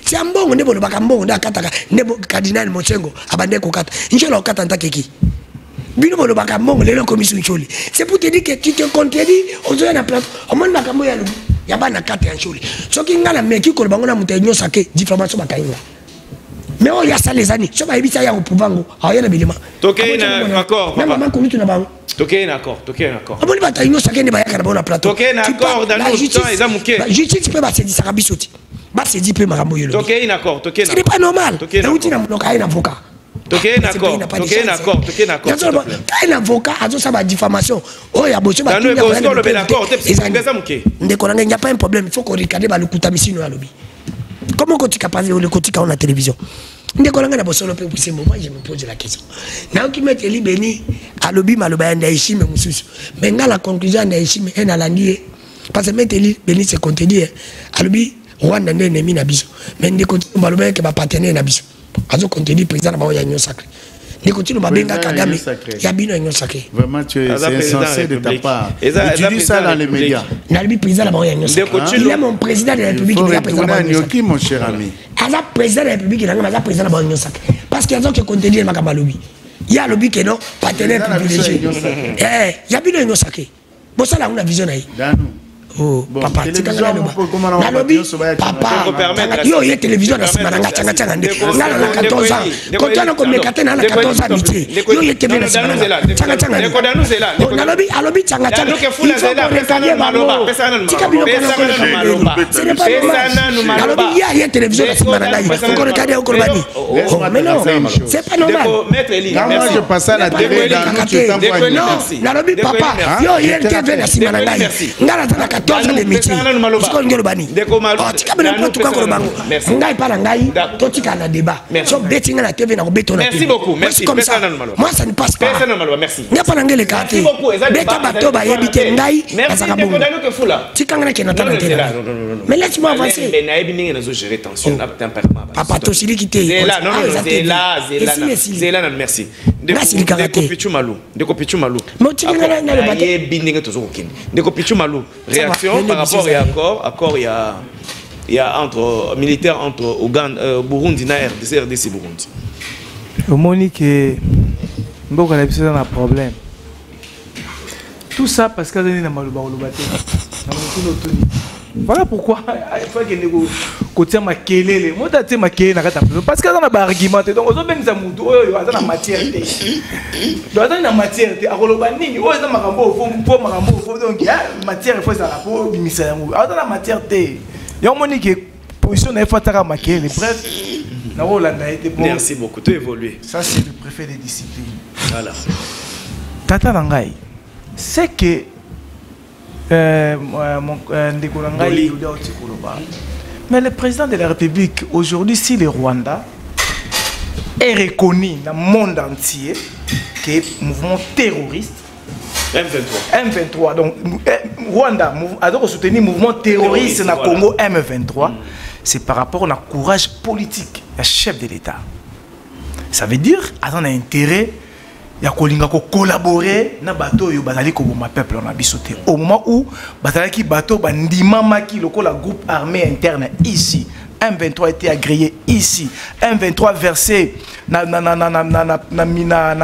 C'est Ambongo, Nebo Bakambongo, Nakataka, Nebo Cardinal Mochengo, Abandeko Kata, Incholo Katanta Keki. Bino Bakambongo, les commissions chole. C'est pour te dire que tu te contredis, on se na plateau, au moment Bakambo Yabana Kata en chole. Ce qui n'a la mec qui Kolbangona Moutenyo Sake, diffamation Bakainga. Mais on y a ça les années. Je vais éviter à au pouvoir. Ah, il y a un élément. Toké d'accord. Même maman connu tout d'abord. Toké d'accord. Toké d'accord. Ah bon, il va t'aïno ça qui n'est pas à la plateau. Toké d'accord. Dans le temps, ils ont mouqué. Justice peut passer 10 sarabisoti. Bah c'est 10 peu maramoyo. Toké d'accord. Toké d'accord. Ce n'est pas normal. Là où tu n'as pas un avocat. Toké d'accord. Toké d'accord. Toké d'accord. Quand un avocat a ça va diffamation. Oh il y a besoin de. Dans le gospel le d'accord. Il n'y a pas un problème. Il faut qu'on regarde le Kutamisi no alobi. Comment tu as parlé le quotidien on a télévision? Moi je me pose la question. Now qui met Eli Beni à l'obi maloba ndaishi me mususu. Mais la conclusion ndaishi me en alandi parce que met Eli Beni se contredit à l'obi Rwanda n'ennemi na biso. Mais ne continue maloba que ba partenaire na biso. Azo contredit président ba ya union sacrée. Ne continue ba benga Kagame. Ya bino union sacrée. Vraiment tu es insensé de ta part. Et tu dis ça dans les médias. Nalbi président ba ya union sacrée. Il est mon président de la République, il est président de la union sacrée. Mon cher ami. Aza président de la République, il est président de la union sacrée. Parce qu'il y a des gens qui contredisent le lobby. Il y a le lobby qui est non, partenaire privilégié. Il y a bien une union sacrée. Bon, ça là, on a vision. Oh, papa, tu as un lobby. Papa, il y a une télévision dans ce moment-là. Il y a 14 ans. Quand on a comme 14 ans, il y a une télévision dans ce moment-là. Il y a un lobby. Il faut il y a une télévision dans ce moment-là. Il faut regarder au Corbani. Mais non, c'est pas normal. Moi, je passe à la télé dans non, la lobby, papa, il y a une télévision dans ce moment-là. 14 ans de métier. Tu connais le bani. Tu connais pas tout le monde. Ngai pas ngai. Toi tu as un débat. Sur betting na TV na beton. Merci beaucoup. Merci comme ça. Moi ça ne passe pas. Merci. N'a pas ngai le quartier. Beta bato ba yebite ngai. Merci. Tu kangana ki na tala télé. Mais laisse-moi avancer. Mais na ebini na zo gérer tension na tempérament. Papa to sili kité. Zela non Zela merci. Ndeko Pichu Malou. Mais tu kangana na le bato. Ebini nga tozo kokini. Ndeko Pichu Malou. Réaction par rapport à accord il y a entre militaires entre Ouganda Burundi et RDC Burundi. Au Monique Mboka la un problème. Tout ça parce que dans Malouba Voilà pourquoi il faut que nous côté ma kelele moi t'as ma kelele na kata parce que dans la argumenté donc on benza mutu oyo azana matière té donc azana matière té akoloba nini oyo za makambo fo makambo fo donc matière il faut ça pour bimisa yango azana matière té yo moni que position na fataka ma kelele bref na rolanda été bon. Merci beaucoup, tu as évolué. Ça c'est le préfet des disciplines. Voilà. Tata Nangai, c'est que mais le président de la République, aujourd'hui, si le Rwanda est reconnu dans le monde entier que mouvement terroriste, M23, donc Rwanda a soutenu le mouvement terroriste dans le Congo M23, c'est par rapport au courage politique du chef de l'État. Ça veut dire qu'il y a un intérêt. Il y a collaborer na bateau yo bazali ko boma peuple na bisoté au moment où bazali ki bateau bandima maki lokola groupe armé interne ici M23 a été agréé ici M23 versé na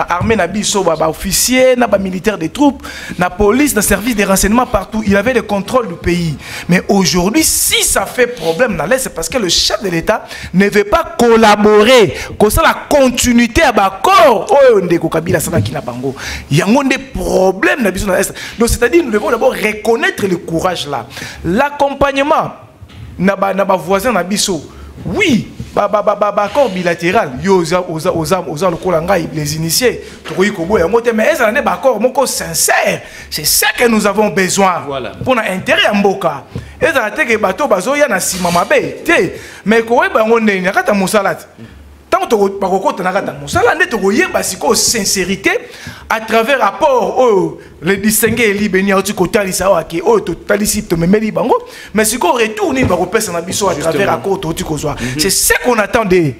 armée na biso ba officier na ba militaire des troupes na police na service de renseignement partout il avait le contrôle du pays mais aujourd'hui si ça fait problème dans l'est c'est parce que le chef de l'État ne veut pas collaborer comme ça la continuité à bakor oyo ndeko Kabila sana ki na bango yango des problèmes na biso na l'est donc c'est-à-dire nous devons d'abord reconnaître le courage là l'accompagnement na ba voisin na biso oui accord bilatéral yo oza lokola ngai les initiés tokoyi kobo yango te mais ezala ne ba accord moko sincère c'est ça que nous avons besoin voilà. Pour l'intérêt ya mboka ezala te ke bato bazoya na sima mabe te mais koyeba yango ndeni nakata mosala te tant que bakokota nakata mosala nde tokoyeba siko sincérité à travers rapport le distinguer libénia oti kotalisa wake totalisi to memeli bango mais siko retourner ba repesa na biso à travers accord oti kozwa c'est ce qu'on attendait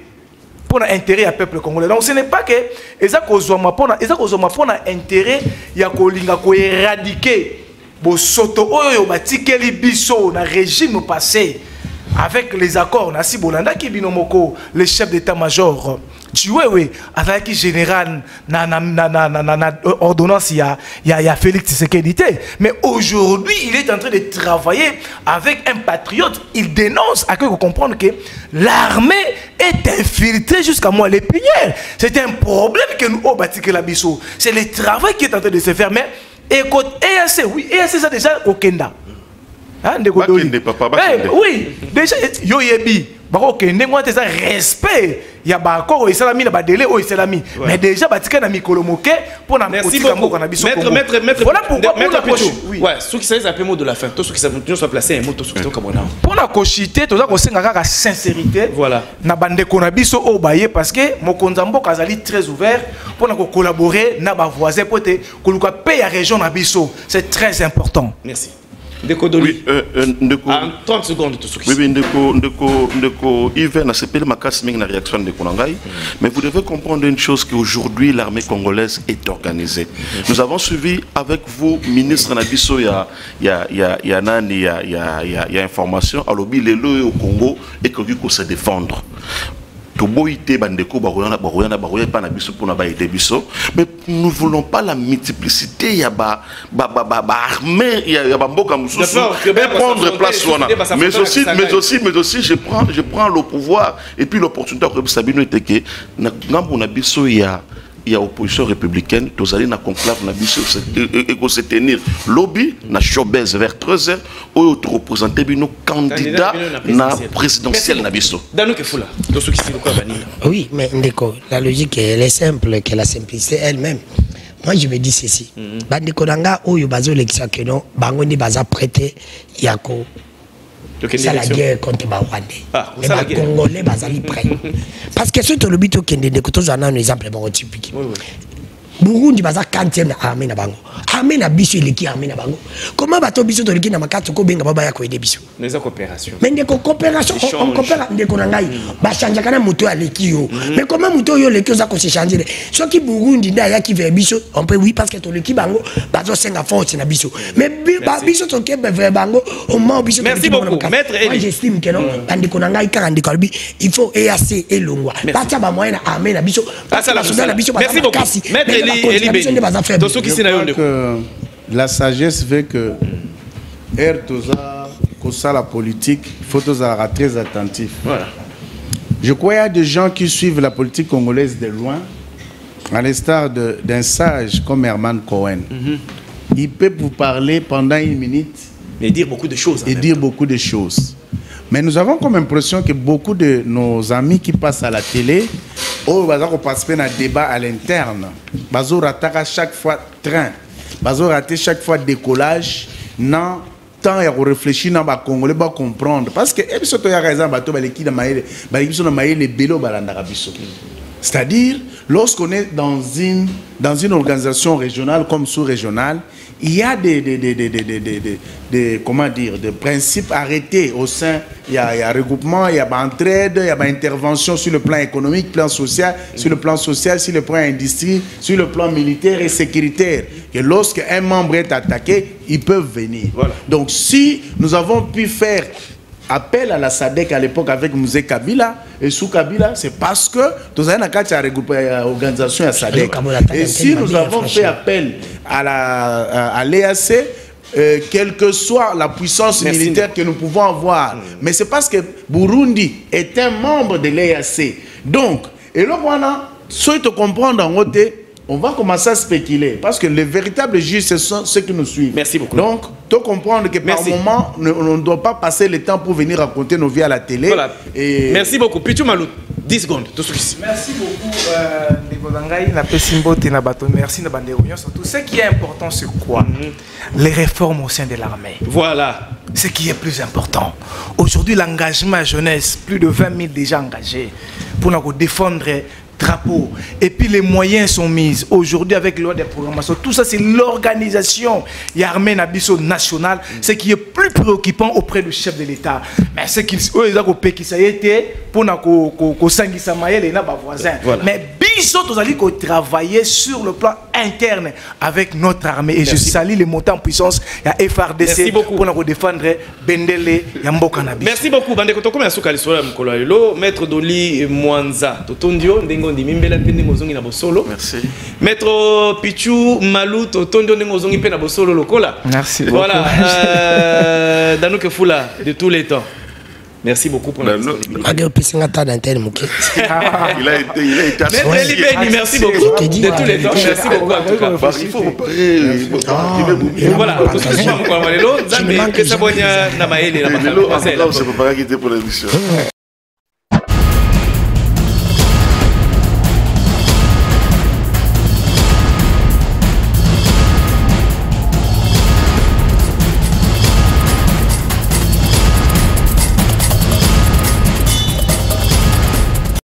pour l'intérêt à peuple congolais donc ce n'est pas que eza kozwa mapona intérêt ya kolinga ko éradiquer bo soto oyo batikeli biso na régime passé avec les accords Nassi Bolanda qui binomoko le chef d'état-major Chiwewe avec général na ordonnance il y a Félix Tshisekedi mais aujourd'hui il est en train de travailler avec un patriote il dénonce à que vous comprendre que l'armée est infiltrée jusqu'à moi les piliers c'est un problème que nous au bâti que la biso c'est le travail qui est en train de se faire mais écoute EAC oui EAC ça déjà au Kenda. Oui, déjà, yo yebi, respect, il y a encore islami na délai au islami, mais déjà batika na mikolo moke pour na kotika moko na biso. Maître, voilà pourquoi oui, ceux qui savent appeler mot de la fin, tous ceux qui savent soit placer un mot tous ceux qui comme on pour la kochité, tout ça ko senga ka sincérité. Voilà. Na bande ko na biso o baye parce que mokonzambo kazali très ouvert pour na collaborer na ba voisin pour te koluka payer la région na biso, c'est très important. Merci. Oui, en 30 secondes tout ce qui oui, Ndeko Yves n'a pas ma casse la réaction de Konangai, mais vous devez comprendre une chose qu'aujourd'hui l'armée congolaise est organisée. Nous avons suivi avec vous, ministre Nabiso, il y a information, à l'objet les lois au Congo et qu'il faut se défendre. Mais nous ne voulons pas la multiplicité. Il y a armée, il y a Mboka Moussoussou, prendre place. Mais aussi, je prends le pouvoir et puis l'opportunité de Sabino était que il y a opposition républicaine, tous allez na conclave na biso et se tenir lobby na Chobez vers 13h où tu représenter nos candidats na présidentielle na biso. Oui, mais Ndeko, la logique elle est simple, que la simplicité elle-même. Moi je me dis ceci. Bandeko nanga oyo bazo l'élection que non, bango ni baza prêter yako. C'est la guerre contre les Rwandais. Les Congolais sont prêts. Parce que si tu le but, tu as un exemple typique. Burundi baza 40e na armée na bango. Armée na biso eleki armée na bango. Comment bato biso to leki na makati ko benga baba ya ko aider biso. Les coopération. Mais ndeko coopération on coopère ndeko na ngai. Ba chanja kana moto aleki yo. Mais comment moto yo leki za ko se changer. So ki Burundi nda ya ki vers biso, on peut oui parce que to leki bango bazo senga force na biso. Mais biso to ke vers bango au moment biso. Merci beaucoup maître Eli. Moi j'estime que non ndeko na ngai kaka ndeko albi il faut EAC et longwa. Batia ba moyen na armée na biso. Merci beaucoup. Maître La sagesse veut que la politique, il faut être très attentif. Voilà. Je crois qu'il y a des gens qui suivent la politique congolaise de loin, à l'instar d'un sage comme Herman Cohen. Il peut vous parler pendant 1 minute et dire beaucoup de choses. Mais nous avons comme impression que beaucoup de nos amis qui passent à la télé, ils participent à un débat à l'interne. Ils ratent chaque fois train. Ils ratent chaque fois décollage. Non, tant ils réfléchissent, ils vont Congolais comprendre. Parce que c'est-à-dire, lorsqu'on est dans une organisation régionale comme sous-régionale, il y a des principes arrêtés au sein. Il y a regroupement, il y a entraide, il y a intervention sur le plan économique, plan social, sur le plan social, sur le plan industrie, sur le plan militaire et sécuritaire. Que lorsqu'un membre est attaqué, ils peuvent venir. Voilà. Donc si nous avons pu faire appel à la SADC à l'époque avec Mouzé Kabila, et sous Kabila, c'est parce que nous avons organisation à SADC. Et si nous avons fait appel à l'EAC, quelle que soit la puissance militaire que nous pouvons avoir, mais c'est parce que Burundi est un membre de l'EAC. Donc, et là, voilà, si tu comprends dans votre, on va commencer à spéculer, parce que les véritables juges, ce sont ceux qui nous suivent. Merci beaucoup. Donc, tu comprends que par moment, on ne doit pas passer le temps pour venir raconter nos vies à la télé. Voilà. Et... Merci beaucoup. Pichu Malou, 10 secondes. Merci beaucoup, Ndeko merci de bande réunion. Surtout, ce qui est important, c'est quoi? Les réformes au sein de l'armée. Voilà. Ce qui est plus important. Aujourd'hui, l'engagement jeunesse, plus de 20 000 déjà engagés pour nous défendre drapeau. Et puis les moyens sont mis. Aujourd'hui, avec l'ordre de programmation, tout ça, c'est l'organisation armée nationale, ce qui est plus préoccupant auprès du chef de l'État. Mais ce qui ça a été pour les voisins. Mais Bissot, nous allons travailler sur le plan interne avec notre armée. Et je salue les montants en puissance. Il y a FRDC pour nous défendre Bendele Yambo Cannabis. Merci beaucoup. Maître Doli Mwanza. Merci. Maître Pichu Malou Totondio Ngozongi Pena Bosolo Lokola. Merci. Voilà. Danouke Foula de tous les temps. Merci beaucoup pour la disponibilité. Il a été. Merci beaucoup de tous les temps. Merci beaucoup en tout cas. Il faut préparer. Voilà. Tout ce que je peux pour l'émission.